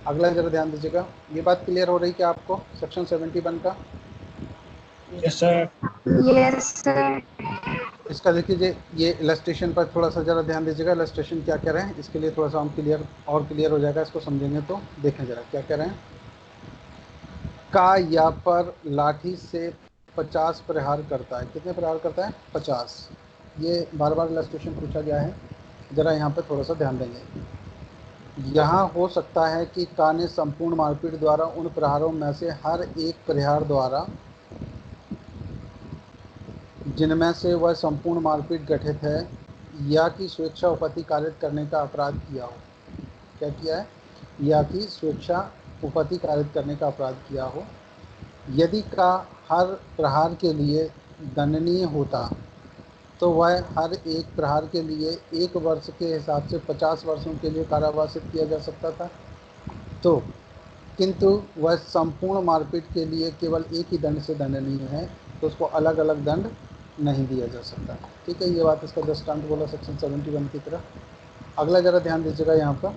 अगला जरा ध्यान दीजिएगा, ये बात क्लियर हो रही क्या आपको सेक्शन 71 का? Yes sir. Yes sir. इसका देखिए ये इलस्ट्रेशन पर थोड़ा सा ज़रा ध्यान दीजिएगा, इलस्ट्रेशन क्या कह रहे हैं, इसके लिए थोड़ा सा हम क्लियर हो जाएगा, इसको समझेंगे तो। देखें ज़रा क्या कह रहे हैं, का या पर लाठी से 50 प्रहार करता है। कितने प्रहार करता है? 50। ये बार बार इलस्ट्रेशन पूछा गया है, ज़रा यहाँ पर थोड़ा सा ध्यान देंगे। यहाँ हो सकता है कि का ने संपूर्ण मारपीट द्वारा उन प्रहारों में से हर एक प्रहार द्वारा जिनमें से वह संपूर्ण मारपीट गठित है या कि स्वेच्छा उपपत्ति कारित करने का अपराध किया हो। क्या किया है? या कि स्वेच्छा उपपत्ति कारित करने का अपराध किया हो। यदि का हर प्रहार के लिए दंडनीय होता तो वह हर एक प्रहार के लिए 1 वर्ष के हिसाब से 50 वर्षों के लिए कारावासित किया जा सकता था। तो किंतु वह संपूर्ण मारपीट के लिए केवल एक ही दंड से दंडनीय है, तो उसको अलग अलग दंड नहीं दिया जा सकता। ठीक है, ये बात इसका दृष्टांत बोला सेक्शन 71 की तरह। अगला जरा ध्यान दीजिएगा यहाँ पर,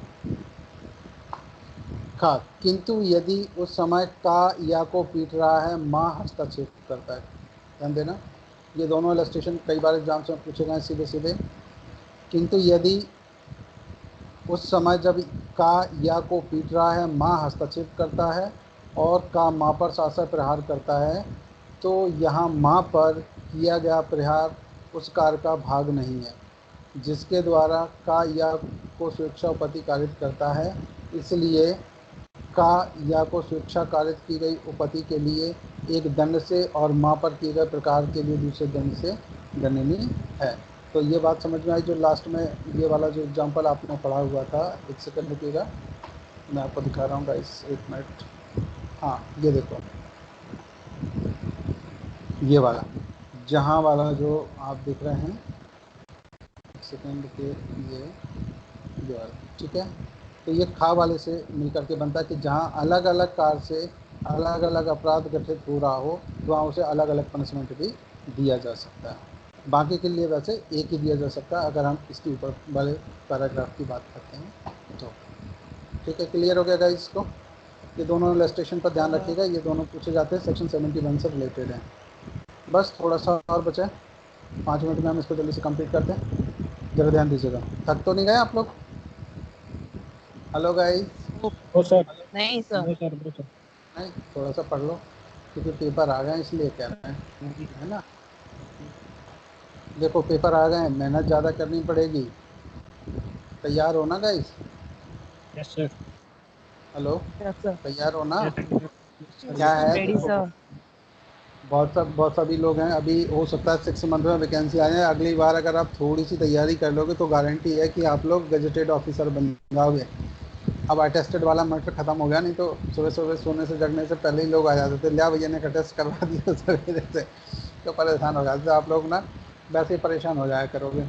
खा, किंतु यदि उस समय का या को पीट रहा है माँ हस्तक्षेप करता है। ध्यान देना, ये दोनों इलस्ट्रेशन कई बार एग्जाम से पूछे गए सीधे सीधे। किंतु यदि उस समय जब का या को पीट रहा है माँ हस्तक्षेप करता है और का माँ पर शासक प्रहार करता है, तो यहाँ माँ पर किया गया प्रहार उस कार्य का भाग नहीं है जिसके द्वारा का या को स्वेच्छा उपपत्ति कारित करता है। इसलिए का या को स्वेच्छा कारित की गई उपपत्ति के लिए एक दंड से और माँ पर किए गए प्रकार के लिए दूसरे दंड से दंडनीय है। तो ये बात समझ में आई जो लास्ट में ये वाला जो एग्जाम्पल आपने पढ़ा हुआ था। एक सेकंड रुकिएगा, मैं आपको दिखा रहा हूँ गाइस, एक मिनट। हाँ ये देखो, ये वाला जहाँ वाला जो आप देख रहे हैं, सेकंड के ये वाला, ठीक है। तो ये खा वाले से मिल करके बनता है कि जहाँ अलग अलग कार से अलग अलग अपराध गठित हो रहा हो तो वहाँ उसे अलग अलग पनिशमेंट भी दिया जा सकता है। बाकी के लिए वैसे एक ही दिया जा सकता है अगर हम इसके ऊपर वाले पैराग्राफ की बात करते हैं तो। ठीक है, क्लियर हो गया गाइस इसको? ये दोनों इलस्ट्रेशन पर ध्यान रखिएगा, ये दोनों पूछे जाते हैं सेक्शन 71 से रिलेटेड हैं। बस थोड़ा सा और बचा है, 5 मिनट में हम इसको जल्दी से कंप्लीट करते हैं। ज़रा ध्यान दीजिएगा, थक तो नहीं गए आप लोग? Hello guys? नो सर, नहीं सर। No sir, no sir. नहीं, थोड़ा सा पढ़ लो क्योंकि पेपर आ गए इसलिए कह रहे हैं, है ना। देखो पेपर आ गए, मेहनत ज़्यादा करनी पड़ेगी। तैयार हो ना guys? Yes sir, hello, yes sir. तैयार हो ना? यस सर, क्या है रेडी देखो, सर। बहुत सभी लोग हैं, अभी हो सकता है 6 मंथ में वैकेंसी आ जाए। अगली बार अगर आप थोड़ी सी तैयारी कर लोगे तो गारंटी है कि आप लोग गजेटेड ऑफिसर बन जाओगे। अब अटेस्टेड वाला मैटर खत्म हो गया, नहीं तो सुबह सुबह सोने से जगने से पहले ही लोग आ जाते थे, लिया भैया ने टेस्ट करवा दिया सवेरे से, तो परेशान हो जाते। आप लोग ना वैसे ही परेशान हो जाया करोगे।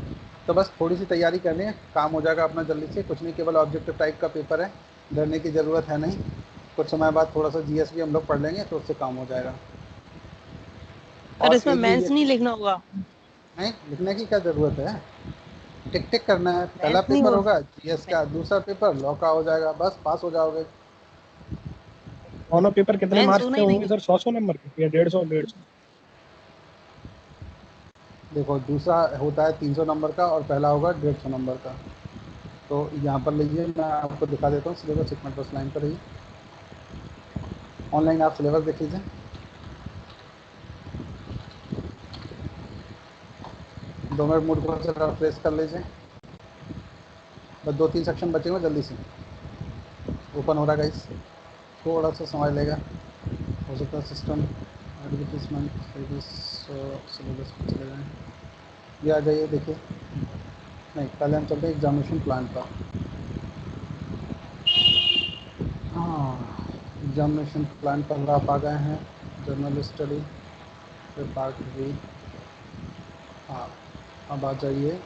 तो बस थोड़ी सी तैयारी करनी है, काम हो जाएगा अपना जल्दी से। कुछ नहीं, केवल ऑब्जेक्टिव टाइप का पेपर है, डरने की ज़रूरत है नहीं। कुछ समय बाद थोड़ा सा जीएस भी हम लोग पढ़ लेंगे तो उससे काम हो जाएगा। सर और इसमें एक भी मेंस ये नहीं लिखना होगा? नहीं, लिखने की क्या ज़रूरत है, टिक टिक करना है। पहला मेंस नहीं पेपर हो। होगा जीएस का, दूसरा पेपर लॉ का हो जाएगा, बस पास हो जाओगे। दोनों पेपर कितने मेंस मार्क्स होना के ही होंगे नहीं। सर? 100 नंबर के या 150? देखो दूसरा होता है 300 नंबर का और पहला होगा 150 नंबर का। तो यहाँ पर लीजिए, मैं आपको दिखा देता हूँ सिलेबस। एक मिनट बस लाइन पर रहिए, ऑनलाइन आप सिलेबस देख लीजिए। 2 मिनट मूड को जरा फ्रेश कर लीजिए, बस 2-3 सेक्शन बचे हुए, जल्दी से ओपन हो रहा है गाइस, थोड़ा सा समय लेगा। हो सकता है सिस्टम एडवर्टीजमेंट सिलेबस पर चले जाएँ। ये आ जाइए, देखिए। नहीं, पहले हम चलते हैं एग्जामिनेशन प्लान पर। हाँ, एग्जामिनेशन प्लान पर आप आ गए हैं। जर्नल स्टडी फिर पार्ट बी। हाँ, अब आ जाइए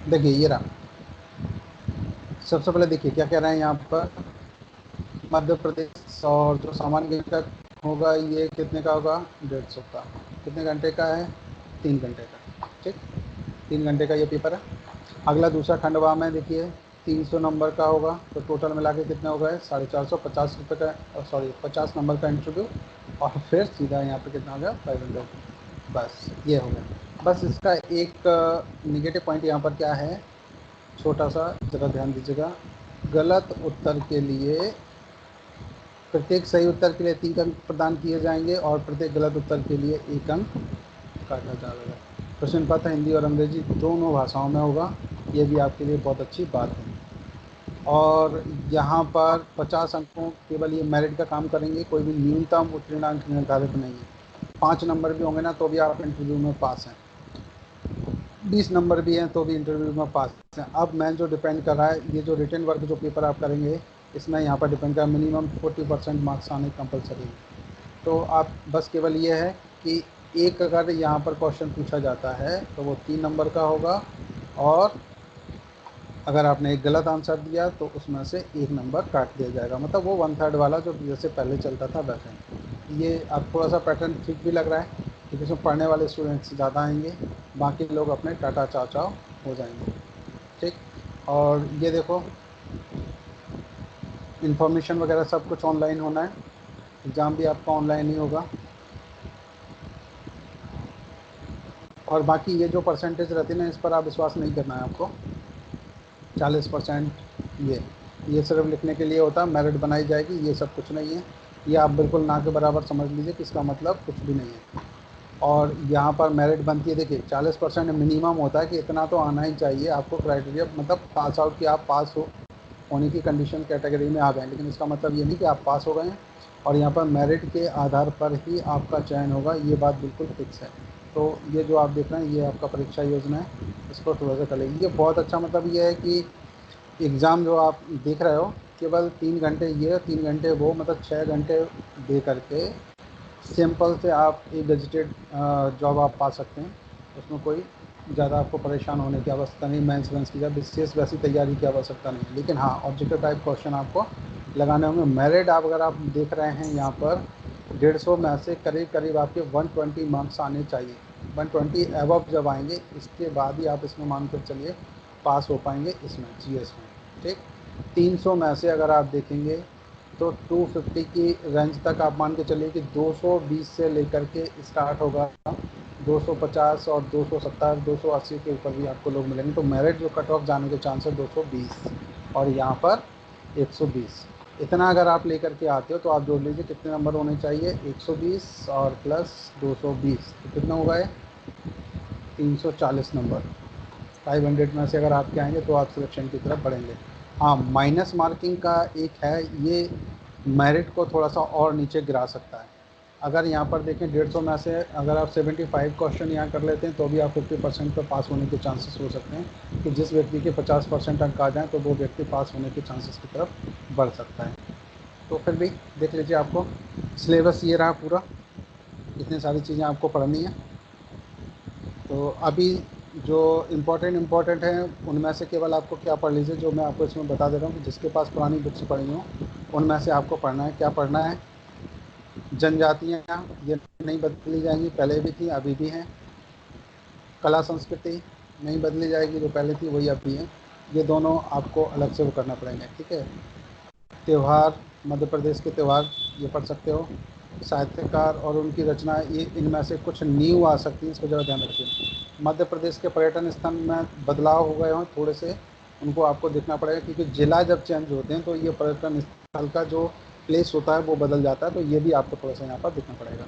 देखिए ये रहा। सबसे पहले देखिए क्या कह रहे हैं यहाँ पर, मध्य प्रदेश। और जो सामान्य ज्ञान का होगा ये कितने का होगा? 150 का। कितने घंटे का है? 3 घंटे का। ठीक, 3 घंटे का ये पेपर है। अगला दूसरा खंडवा में देखिए 300 नंबर का होगा, तो टोटल मिला के कितने हो गए? 450 रुपये का, सॉरी 50 नंबर का इंटरव्यू, और फिर सीधा यहाँ पे कितना हो गया? 500। बस ये हो गया। बस इसका एक निगेटिव पॉइंट यहाँ पर क्या है, छोटा सा, ज़रा ध्यान दीजिएगा। गलत उत्तर के लिए, प्रत्येक सही उत्तर के लिए 3 अंक प्रदान किए जाएंगे और प्रत्येक गलत उत्तर के लिए 1 अंक काटा जाएगा। प्रश्न पत्र हिंदी और अंग्रेजी दोनों भाषाओं में होगा, ये भी आपके लिए बहुत अच्छी बात है। और यहाँ पर 50 अंकों केवल ये मेरिट का काम करेंगे, कोई भी न्यूनतम उत्तीर्णांक निर्धारित नहीं है। 5 नंबर भी होंगे ना तो भी आप इंटरव्यू में पास हैं, 20 नंबर भी हैं तो भी इंटरव्यू में पास हैं। अब मैं जो डिपेंड कर रहा है, ये जो रिटन वर्क जो पेपर आप करेंगे इसमें यहाँ पर डिपेंड कर मिनिमम 40% मार्क्स आने कंपलसरी है। तो आप बस केवल ये है कि एक अगर यहाँ पर क्वेश्चन पूछा जाता है तो वो 3 नंबर का होगा, और अगर आपने एक गलत आंसर दिया तो उसमें से 1 नंबर काट दिया जाएगा। मतलब वो 1/3 वाला जो जैसे पहले चलता था वैसे। ये अब थोड़ा सा पैटर्न ठीक भी लग रहा है क्योंकि इसमें पढ़ने वाले स्टूडेंट्स ज़्यादा आएंगे बाकी लोग अपने टाटा चाव चाव हो जाएंगे। ठीक, और ये देखो इन्फॉर्मेशन वगैरह सब कुछ ऑनलाइन होना है, एग्ज़ाम भी आपका ऑनलाइन ही होगा। और बाकी ये जो परसेंटेज रहती है ना, इस पर आप विश्वास नहीं करना है आपको। 40% ये सिर्फ लिखने के लिए होता है, मेरिट बनाई जाएगी, ये सब कुछ नहीं है। ये आप बिल्कुल ना के बराबर समझ लीजिए कि इसका मतलब कुछ भी नहीं है। और यहाँ पर मेरिट बनती है, देखिए 40% मिनिमम होता है कि इतना तो आना ही चाहिए आपको, क्राइटेरिया मतलब पास आउट की आप पास होने की कंडीशन कैटेगरी में आ गए, लेकिन इसका मतलब ये नहीं कि आप पास हो गए हैं और यहाँ पर मेरिट के आधार पर ही आपका चयन होगा, ये बात बिल्कुल फिक्स है। तो ये जो आप देख रहे हैं ये आपका परीक्षा योजना है, इसको थोड़ा सा कर लीजिए। ये बहुत अच्छा मतलब ये है कि एग्ज़ाम जो आप देख रहे हो केवल 3 घंटे ये 3 घंटे वो, मतलब 6 घंटे दे करके सिंपल से आप एक गजेटेड जॉब आप पा सकते हैं। उसमें कोई ज़्यादा आपको परेशान होने की आवश्यकता नहीं, मेंस वेंस की जब विशेष वैसी तैयारी की आवश्यकता नहीं है। लेकिन हाँ, ऑब्जेक्टिव टाइप क्वेश्चन आपको लगाने होंगे। मेरिट आप अगर आप देख रहे हैं यहाँ पर 150 में से करीब करीब आपके 120 मार्क्स आने चाहिए। 120 एबव जब आएंगे इसके बाद ही आप इसमें मान कर चलिए पास हो पाएंगे इसमें जीएस में। ठीक, 300 में से अगर आप देखेंगे तो 250 की रेंज तक आप मान के चलिए कि 220 से लेकर के स्टार्ट होगा, 250 और 270 280 के ऊपर भी आपको लोग मिलेंगे। तो मेरिट जो कट ऑफ जाने के चांस है 220 और यहाँ पर 120। इतना अगर आप लेकर के आते हो तो आप जोड़ लीजिए कितने नंबर होने चाहिए, 120 और प्लस 220 तो कितना होगा ये 340 नंबर। 500 में से अगर आपके आएंगे तो आप सिलेक्शन की तरफ बढ़ेंगे। हाँ, माइनस मार्किंग का एक है, ये मेरिट को थोड़ा सा और नीचे गिरा सकता है। अगर यहाँ पर देखें 150 में से अगर आप 75 क्वेश्चन यहाँ कर लेते हैं तो भी आप 50% पर पास होने के चांसेस हो सकते हैं कि जिस व्यक्ति के 50% अंक आ जाएँ तो वो व्यक्ति पास होने के चांसेस की तरफ बढ़ सकता है। तो फिर भी देख लीजिए, आपको सिलेबस ये रहा पूरा, इतनी सारी चीज़ें आपको पढ़नी है। तो अभी जो इम्पोर्टेंट हैं उनमें से केवल आपको क्या पढ़ लीजिए, जो मैं आपको इसमें बता दे रहा हूँ कि जिसके पास पुरानी बुक्स पढ़ी हों उनमें से आपको पढ़ना है। क्या पढ़ना है, जनजातियाँ ये नहीं बदली जाएंगी, पहले भी थी अभी भी हैं। कला संस्कृति नहीं बदली जाएगी, जो पहले थी वही अब भी है, ये दोनों आपको अलग से वो करना पड़ेंगे। ठीक है, त्यौहार, मध्य प्रदेश के त्यौहार ये पढ़ सकते हो। साहित्यकार और उनकी रचना, ये इनमें से कुछ न्यू आ सकती है, इसको ज़रा ध्यान रखिए। मध्य प्रदेश के पर्यटन स्थल में बदलाव हो गए हों थोड़े से, उनको आपको देखना पड़ेगा, क्योंकि ज़िला जब चेंज होते हैं तो ये पर्यटन स्थल का जो प्लेस होता है वो बदल जाता है, तो ये भी आपको थोड़ा सा यहाँ पर देखना पड़ेगा।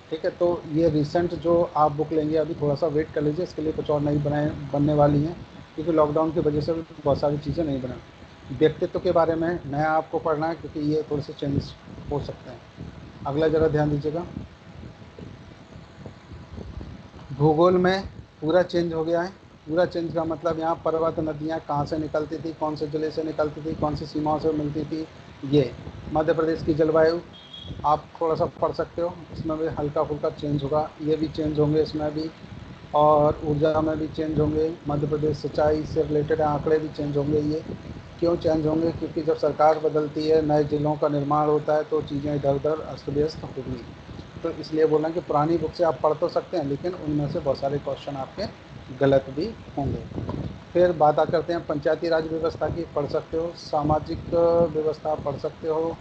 ठीक है, तो ये रिसेंट जो आप बुक लेंगे अभी थोड़ा सा वेट कर लीजिए, इसके लिए कुछ और नई बनने वाली हैं, क्योंकि लॉकडाउन की वजह से भी बहुत सारी चीज़ें नहीं बना। व्यक्तित्व के बारे में नया आपको पढ़ना है, क्योंकि ये थोड़े से चेंजेस हो सकते हैं। अगला ज़रा ध्यान दीजिएगा, भूगोल में पूरा चेंज हो गया है। पूरा चेंज का मतलब यहाँ पर्वत नदियाँ कहाँ से निकलती थी, कौन से ज़िले से निकलती थी, कौन सी सीमाओं से मिलती थी, ये मध्य प्रदेश की जलवायु आप थोड़ा सा पढ़ सकते हो, इसमें भी हल्का फुल्का चेंज होगा, ये भी चेंज होंगे इसमें भी। और ऊर्जा में भी चेंज होंगे, मध्य प्रदेश सिंचाई से रिलेटेड आंकड़े भी चेंज होंगे। ये क्यों चेंज होंगे, क्योंकि जब सरकार बदलती है, नए ज़िलों का निर्माण होता है, तो चीज़ें इधर उधर अस्त व्यस्त होंगी। तो इसलिए बोल रहे हैं कि पुरानी बुक से आप पढ़ तो सकते हैं, लेकिन उनमें से बहुत सारे क्वेश्चन आपके गलत भी होंगे। फिर बात करते हैं पंचायती राज व्यवस्था की, पढ़ सकते हो। सामाजिक व्यवस्था पढ़ सकते हो,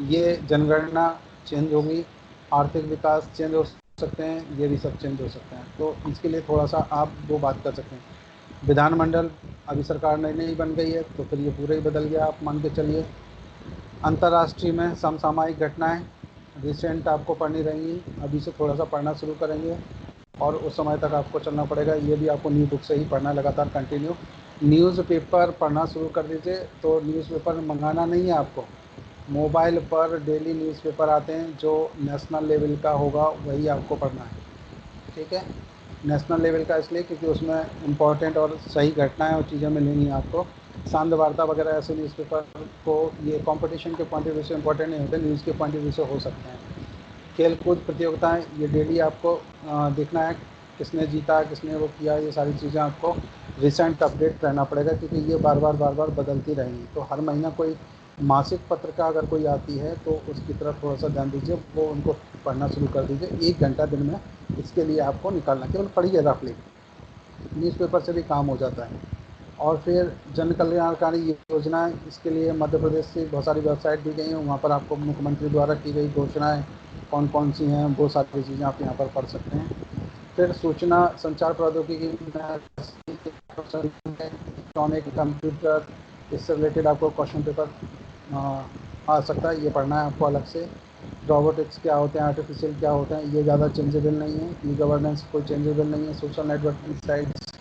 ये जनगणना चेंज होगी। आर्थिक विकास चेंज हो सकते हैं, ये भी सब चेंज हो सकते हैं, तो इसके लिए थोड़ा सा आप वो बात कर सकते हैं। विधानमंडल अभी सरकार नई नई बन गई है, तो फिर ये पूरा ही बदल गया, आप मान के चलिए। अंतर्राष्ट्रीय में समसामयिक घटनाएं रिसेंट आपको पढ़नी रहेंगी, अभी से थोड़ा सा पढ़ना शुरू करेंगे और उस समय तक आपको चलना पड़ेगा। ये भी आपको न्यू बुक से ही पढ़ना है लगातार कंटिन्यू। न्यूज़पेपर पढ़ना शुरू कर दीजिए, तो न्यूज़पेपर मंगाना नहीं है आपको, मोबाइल पर डेली न्यूज़पेपर आते हैं, जो नेशनल लेवल का होगा वही आपको पढ़ना है। ठीक है, नेशनल लेवल का इसलिए क्योंकि उसमें इम्पोर्टेंट और सही घटनाएं और चीज़ें मिलेंगी आपको। सांध वार्ता वगैरह ऐसे न्यूज़पेपर को ये कंपटीशन के पॉइंट ऑफ व्यू से इम्पोर्टेंट नहीं होते, न्यूज़ के पॉइंट ऑफ व्यू से हो सकते हैं। खेल कूद प्रतियोगिताएँ ये डेली आपको देखना है, किसने जीता किसने वो किया, ये सारी चीज़ें आपको रिसेंट अपडेट रहना पड़ेगा, क्योंकि ये बार बार बदलती रहेंगी। तो हर महीना कोई मासिक पत्रिका अगर कोई आती है तो उसकी तरफ थोड़ा सा ध्यान दीजिए, वो उनको पढ़ना शुरू कर दीजिए। 1 घंटा दिन में इसके लिए आपको निकालना, केवल पढ़िए रफली। न्यूज़पेपर से भी काम हो जाता है। और फिर जन कल्याणकारी योजनाएं, इसके लिए मध्य प्रदेश से बहुत सारी वेबसाइट दी गई हैं, वहाँ पर आपको मुख्यमंत्री द्वारा की गई घोषणाएं कौन कौन सी हैं वो सारी चीज़ें आप यहाँ पर पढ़ सकते हैं। फिर सूचना संचार प्रौद्योगिकी में इलेक्ट्रॉनिक कंप्यूटर, इससे रिलेटेड आपको क्वेश्चन पेपर आ सकता है, ये पढ़ना है आपको अलग से। रोबोटिक्स क्या होते हैं, आर्टिफिशियल क्या होते हैं, ये ज़्यादा चेंजेबल नहीं है। ई गवर्नेंस कोई चेंजेबल नहीं है। सोशल नेटवर्किंग साइट्स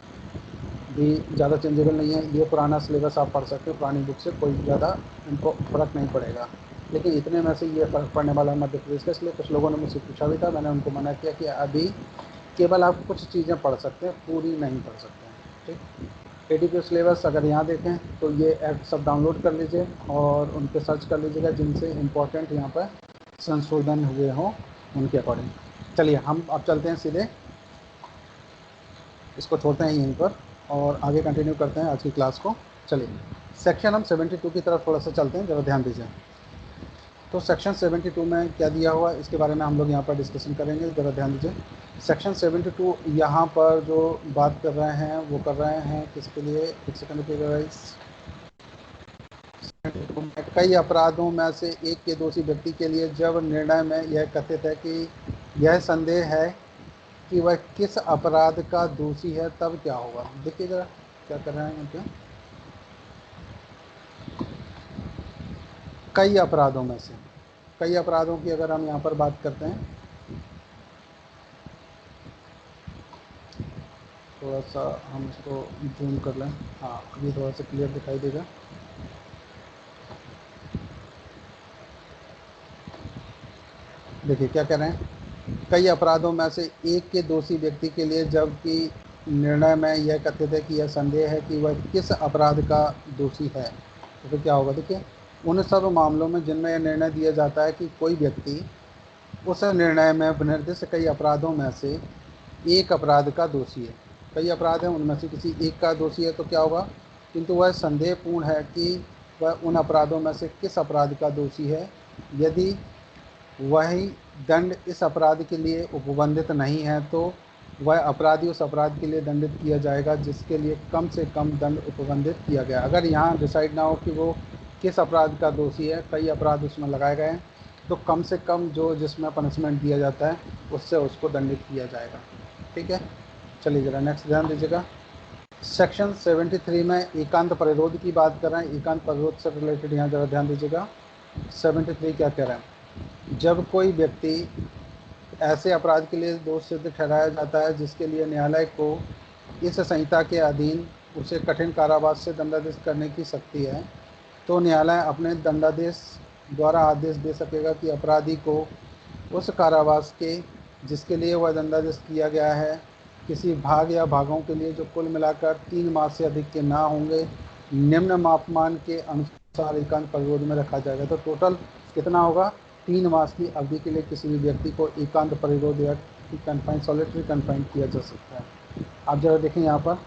भी ज़्यादा चेंजेबल नहीं है। ये पुराना सिलेबस आप पढ़ सकते हो, पुरानी बुक से कोई ज़्यादा इनको फ़र्क नहीं पड़ेगा। लेकिन इतने में से ये फ़र्क पड़ने वाला है मध्य प्रदेश का, इसलिए कुछ लोगों ने मुझसे पूछा भी था, मैंने उनको मना किया कि अभी केवल आप कुछ चीज़ें पढ़ सकते हैं, पूरी नहीं पढ़ सकते हैं। ठीक, एडीपी सिलेबस अगर यहाँ देखें तो ये ऐप सब डाउनलोड कर लीजिए और उन पर सर्च कर लीजिएगा जिनसे इम्पोर्टेंट यहाँ पर संशोधन हुए हों उनके अकॉर्डिंग। चलिए हम अब चलते हैं सीधे, इसको छोड़ते हैं यहीं पर और आगे कंटिन्यू करते हैं आज की क्लास को। चलिए सेक्शन हम 72 की तरफ थोड़ा सा चलते हैं, ज़रा ध्यान दीजिए। तो सेक्शन 72 में क्या दिया हुआ है इसके बारे में हम लोग यहाँ पर डिस्कशन करेंगे, ज़रा ध्यान दीजिए। सेक्शन 72 यहाँ पर जो बात कर रहे हैं वो कर रहे हैं किसके लिए, एक सेकंड के गाइस। कई अपराधों में से एक के दोषी व्यक्ति के लिए जब निर्णय में यह कथित है कि यह संदेह है कि वह किस अपराध का दोषी है, तब क्या होगा। देखिए जरा क्या कर रहे हैं यहाँ पे, कई अपराधों में से, कई अपराधों की अगर हम यहाँ पर बात करते हैं, थोड़ा सा हम इसको जूम कर लें, हाँ ये थोड़ा सा क्लियर दिखाई देगा। देखिए क्या कह रहे हैं, कई अपराधों में से एक के दोषी व्यक्ति के लिए जबकि निर्णय में यह कथित है कि यह संदेह है कि वह किस अपराध का दोषी है, तो फिर क्या होगा। देखिए उन सब मामलों में जिनमें यह निर्णय दिया जाता है कि कोई व्यक्ति उस निर्णय में निर्दिष्ट कई अपराधों में से एक अपराध का दोषी है, कई अपराध हैं उनमें से किसी एक का दोषी है, तो क्या होगा, किंतु वह संदेहपूर्ण है कि वह उन अपराधों में से किस अपराध का दोषी है। यदि वही दंड इस अपराध के लिए उपबंधित नहीं है तो वह अपराधी उस अपराध के लिए दंडित किया जाएगा जिसके लिए कम से कम दंड उपबंधित किया गया। अगर यहाँ डिसाइड ना हो कि वो किस अपराध का दोषी है, कई अपराध उसमें लगाए गए हैं, तो कम से कम जो जिसमें पनिशमेंट दिया जाता है उससे उसको दंडित किया जाएगा। ठीक है, चलिए ज़रा नेक्स्ट ध्यान दीजिएगा। सेक्शन 73 में एकांत परिरोध की बात कर रहे हैं, एकांत परिरोध से रिलेटेड यहाँ ज़रा ध्यान दीजिएगा। 73 क्या कह रहे हैं, जब कोई व्यक्ति ऐसे अपराध के लिए दोष सिद्ध ठहराया जाता है जिसके लिए न्यायालय को इस संहिता के अधीन उसे कठिन कारावास से दंडादेश करने की शक्ति है, तो न्यायालय अपने दंडादेश द्वारा आदेश दे सकेगा कि अपराधी को उस कारावास के जिसके लिए वह दंडादेश किया गया है किसी भाग या भागों के लिए जो कुल मिलाकर 3 माह से अधिक के ना होंगे निम्न मापमान के अनुसार एकांत परिरोध में रखा जाएगा। तो टोटल कितना होगा, 3 मास की अवधि के लिए किसी भी व्यक्ति को एकांत परिरोध या कन्फाइन सॉलिटरी कन्फाइन किया जा सकता है। आप ज़रा देखें यहाँ पर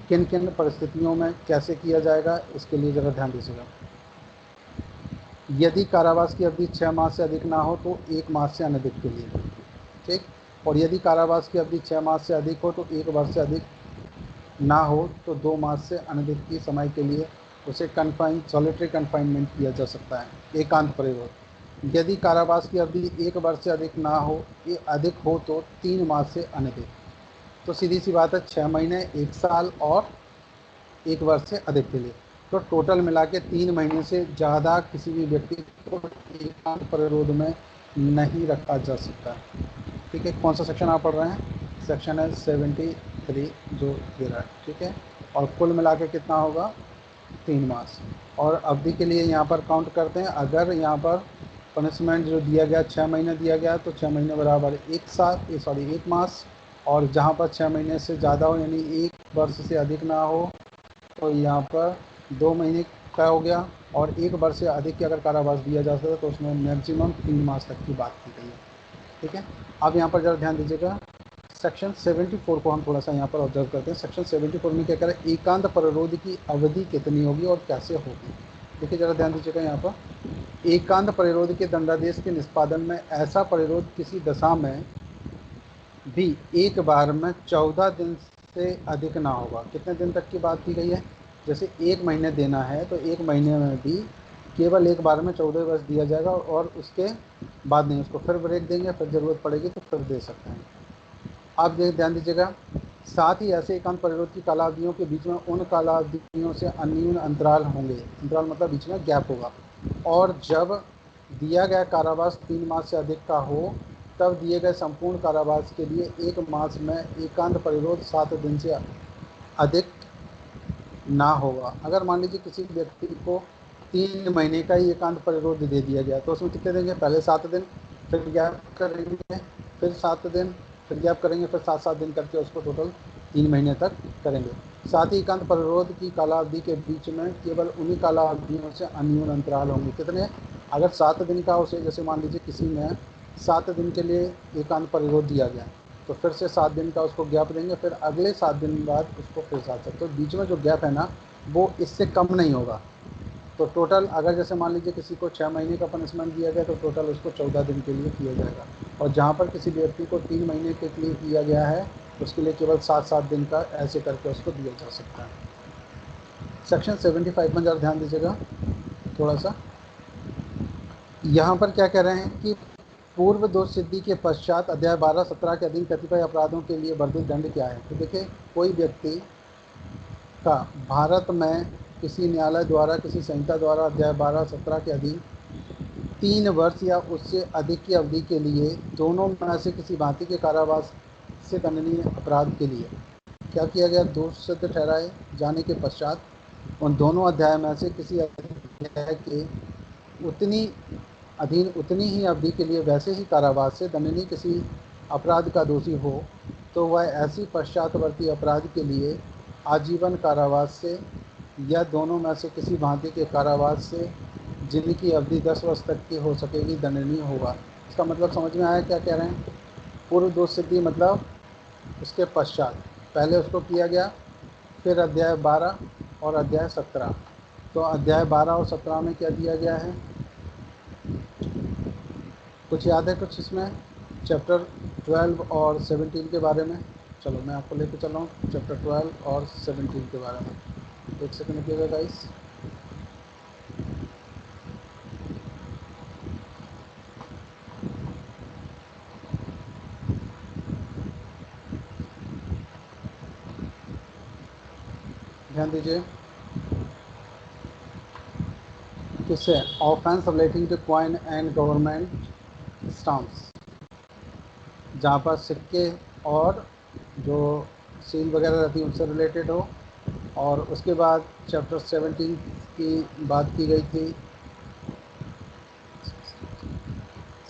किन किन परिस्थितियों में कैसे किया जाएगा, इसके लिए ज़रा ध्यान दीजिएगा। यदि कारावास की अवधि 6 माह से अधिक ना हो तो 1 माह से अनधिक के लिए, ठीक, और यदि कारावास की अवधि 6 माह से अधिक हो तो 1 वर्ष से अधिक ना हो तो 2 माह से अनधिक की समय के लिए उसे कन्फाइन सॉलिटरी कन्फाइनमेंट किया जा सकता है, एकांत परिरोध। यदि कारावास की अवधि 1 वर्ष से अधिक ना हो, अधिक हो तो 3 माह से अनधिक। तो सीधी सी बात है, 6 महीने, 1 साल और 1 वर्ष से अधिक के लिए, तो टोटल मिला के 3 महीने से ज़्यादा किसी भी व्यक्ति को एकांत परिरोध में नहीं रखा जा सकता। ठीक है, कौन सा सेक्शन आप पढ़ रहे हैं, सेक्शन है 73 जो दे रहा है। ठीक है, और कुल मिला के कितना होगा, 3 मास। और अवधि के लिए यहाँ पर काउंट करते हैं, अगर यहाँ पर पनिशमेंट जो दिया गया 6 महीने दिया गया तो 6 महीने बराबर 1 साल, 1 मास, और जहाँ पर 6 महीने से ज़्यादा हो यानी 1 वर्ष से अधिक ना हो तो यहाँ पर 2 महीने का हो गया, और 1 वर्ष से अधिक की अगर कारावास दिया जा सकता है तो उसमें मैक्सिमम 3 मास तक की बात की गई है। ठीक है, अब यहाँ पर ज़रा ध्यान दीजिएगा, सेक्शन 74 को हम थोड़ा सा यहाँ पर ऑब्जर्व करते हैं। सेक्शन 74 में क्या कह रहा है, एकांत परिरोध की अवधि कितनी होगी और कैसे होगी। देखिए ज़रा ध्यान दीजिएगा यहाँ पर, एकांत परिरोध के दंडादेश के निष्पादन में ऐसा परिरोध किसी दशा में भी एक बार में 14 दिन से अधिक ना होगा। कितने दिन तक की बात की गई है? जैसे 1 महीने देना है तो 1 महीने में भी केवल एक बार में 14 वर्ष दिया जाएगा और उसके बाद नहीं, उसको फिर ब्रेक देंगे, फिर ज़रूरत पड़ेगी तो फिर दे सकते हैं। आप ध्यान दीजिएगा, साथ ही ऐसे एकांत परिरोध की कालावधियों के बीच में उन कालावधियों से अन्यून अंतराल होंगे, अंतराल मतलब बीच में गैप होगा, और जब दिया गया कारावास 3 मास से अधिक का हो तब दिए गए संपूर्ण कारावास के लिए 1 मास में एकांत परिरोध 7 दिन से अधिक ना होगा। अगर मान लीजिए किसी व्यक्ति को 3 महीने का ही एकांत परिरोध दे दिया गया तो उसमें कितने देंगे? पहले 7 दिन, फिर गैप करेंगे, फिर 7 दिन, फिर गैप करेंगे, फिर 7-7 दिन करके उसको टोटल 3 महीने तक करेंगे। साथ ही एकांत परिरोध की कालावधि के बीच में केवल उन्हीं कालावधियों से अन्यून अंतराल होंगे। कितने? अगर 7 दिन का उसे, जैसे मान लीजिए किसी में 7 दिन के लिए एकांत परिरोध दिया गया तो फिर से 7 दिन का उसको गैप देंगे, फिर अगले 7 दिन बाद उसको फिर 7 तो बीच में जो गैप है ना वो इससे कम नहीं होगा। तो टोटल अगर जैसे मान लीजिए किसी को 6 महीने का पनिशमेंट दिया गया तो टोटल उसको 14 दिन के लिए किया जाएगा, और जहाँ पर किसी व्यक्ति को 3 महीने के लिए किया गया है उसके लिए केवल 7-7 दिन का ऐसे करके उसको दिया जा सकता है। सेक्शन 75 में ज़रा ध्यान दीजिएगा थोड़ा सा। यहाँ पर क्या कह रहे हैं कि पूर्व दोष सिद्धि के पश्चात अध्याय 12-17 के अधीन कतिपय अपराधों के लिए वर्धित दंड क्या है? तो देखिए, कोई व्यक्ति का भारत में किसी न्यायालय द्वारा किसी संहिता द्वारा अध्याय 12-17 के अधीन 3 वर्ष या उससे अधिक की अवधि के लिए दोनों में से किसी भांति के कारावास से दंडनीय अपराध के लिए क्या किया गया? दोष सिद्ध ठहराए जाने के पश्चात उन दोनों अध्याय में से किसी अध्याय के उतनी ही अवधि के लिए वैसे ही कारावास से दंडनीय किसी अपराध का दोषी हो तो वह ऐसी पश्चातवर्ती अपराध के लिए आजीवन कारावास से या दोनों में से किसी भांति के कारावास से जिनकी अवधि 10 वर्ष तक की हो सकेगी दंडनीय होगा। इसका मतलब समझ में आया क्या कह रहे हैं? पूर्व दोष सिद्धि मतलब उसके पश्चात, पहले उसको किया गया, फिर अध्याय 12 और अध्याय 17। तो अध्याय 12 और 17 में क्या दिया गया है? कुछ याद है कुछ इसमें? चैप्टर 12 और 17 के बारे में। चलो मैं आपको लेके चल रहा हूँ चैप्टर 12 और 17 के बारे में। एक सेकंड रुकिएगा गाइस। ध्यान दीजिए, किससे? Offence relating to coin and government stamps, जहाँ पर सिक्के और जो सील वगैरह रहती है उनसे रिलेटेड हो। और उसके बाद चैप्टर 17 की बात की गई थी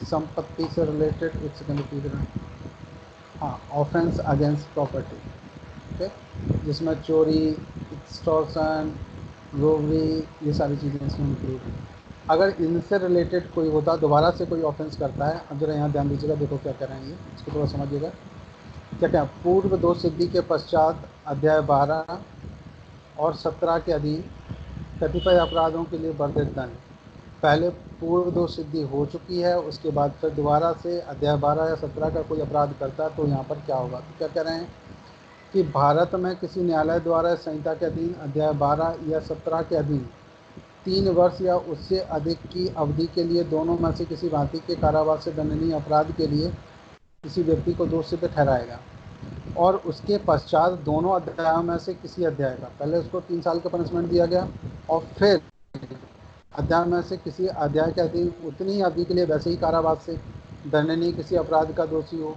संपत्ति से रिलेटेड। एक सेकंड रुकिएगा। हाँ, ऑफेंस अगेंस्ट प्रॉपर्टी, ओके, जिसमें चोरी, एक्सटॉर्शन, रोबरी, ये सारी चीज़ें इसमें इंक्लूड हैं। अगर इनसे रिलेटेड कोई होता, दोबारा से कोई ऑफेंस करता है, अब जरा यहाँ ध्यान दीजिएगा, देखो क्या कह रहे हैं ये, इसको थोड़ा समझिएगा। क्या क्या? पूर्व दोष सिद्धि के पश्चात अध्याय 12 और 17 के अधीन कतिपय अपराधों के लिए वर्धित दंड। पहले पूर्व दोष सिद्धि हो चुकी है, उसके बाद फिर दोबारा से अध्याय 12 या 17 का कोई अपराध करता है तो यहाँ पर क्या होगा? तो क्या कह रहे हैं कि भारत में किसी न्यायालय द्वारा संहिता के अधीन अध्याय 12 या 17 के अधीन 3 वर्ष या उससे अधिक की अवधि के लिए दोनों में से किसी भांति के कारावास से दंडनीय अपराध के लिए किसी व्यक्ति को दोषी पे ठहराएगा, और उसके पश्चात दोनों अध्यायों में से किसी अध्याय का, पहले उसको 3 साल का पनिशमेंट दिया गया और फिर अध्याय में से किसी अध्याय के अधीन उतनी ही अवधि के लिए वैसे ही कारावास से दंडनीय किसी अपराध का दोषी हो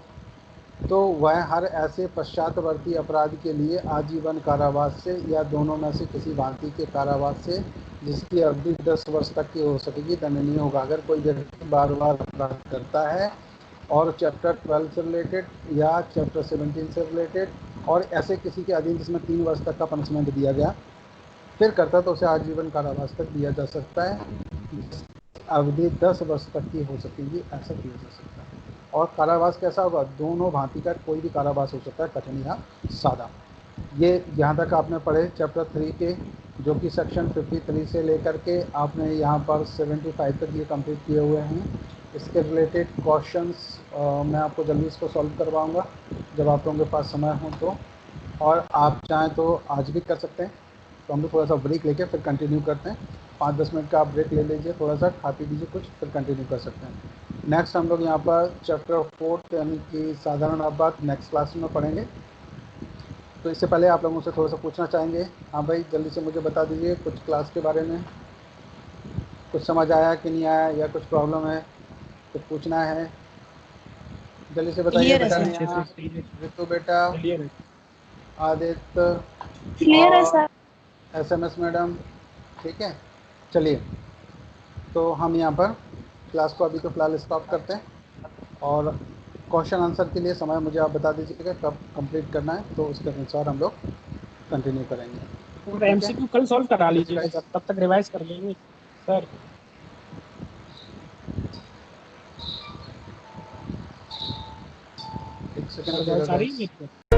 तो वह हर ऐसे पश्चातवर्ती अपराध के लिए आजीवन कारावास से या दोनों में से किसी भांति के कारावास से जिसकी अवधि 10 वर्ष तक की हो सकेगी दंडनीय होगा। अगर कोई व्यक्ति बार बार अपराध करता है और चैप्टर 12 से रिलेटेड या चैप्टर 17 से रिलेटेड और ऐसे किसी के अधीन जिसमें 3 वर्ष तक का पनिशमेंट दिया गया फिर करता तो उसे आजीवन कारावास तक दिया जा सकता है, अवधि 10 वर्ष तक की हो सकेगी, ऐसा किया जा सकता है। और कारावास कैसा होगा? दोनों भांति का कोई भी कारावास हो सकता है, कठिन या सादा। ये यहाँ तक आपने पढ़े चैप्टर 3 के, जो कि सेक्शन 53 से लेकर के आपने यहाँ पर 75 तक ये कंप्लीट किए हुए हैं। इसके रिलेटेड क्वेश्चंस मैं आपको जल्दी इसको सॉल्व करवाऊँगा जब आप लोगों के पास समय हो तो। और आप चाहें तो आज भी कर सकते हैं। तो हम लोग थोड़ा सा ब्रेक लेके फिर कंटिन्यू करते हैं। 5-10 मिनट का आप ब्रेक ले लीजिए, थोड़ा सा खा पी लीजिए कुछ, फिर कंटिन्यू कर सकते हैं। नेक्स्ट हम लोग यहाँ पर चैप्टर 4 यानी कि साधारण अपवाद नेक्स्ट क्लास में पढ़ेंगे। तो इससे पहले आप लोगों से थोड़ा सा पूछना चाहेंगे। हाँ भाई, जल्दी से मुझे बता दीजिए कुछ क्लास के बारे में, कुछ समझ आया कि नहीं आया, या कुछ प्रॉब्लम है, कुछ पूछना है, जल्दी से बताइए। क्लियर है बेटा सर। अच्छे नेहा, से क्लियर ऋतु बेटा, क्लियर है। आदित्य क्लियर है और सर। SMS मैडम, ठीक है। चलिए, तो हम यहाँ पर क्लास को अभी तो फिलहाल स्टॉप करते हैं, और क्वेश्चन आंसर के लिए समय मुझे आप बता दीजिएगा कब कंप्लीट करना है, तो उसके अनुसार हम लोग कंटिन्यू करेंगे। और ठीक है, एमसीक्यू कल सॉल्व करा चलिए लीजिएगा गाइस। सर, तब तक रिवाइज कर लेंगे सर। एक सेकंड सर रुकिएगा वॉइस आ रही है गाइस। मेरी?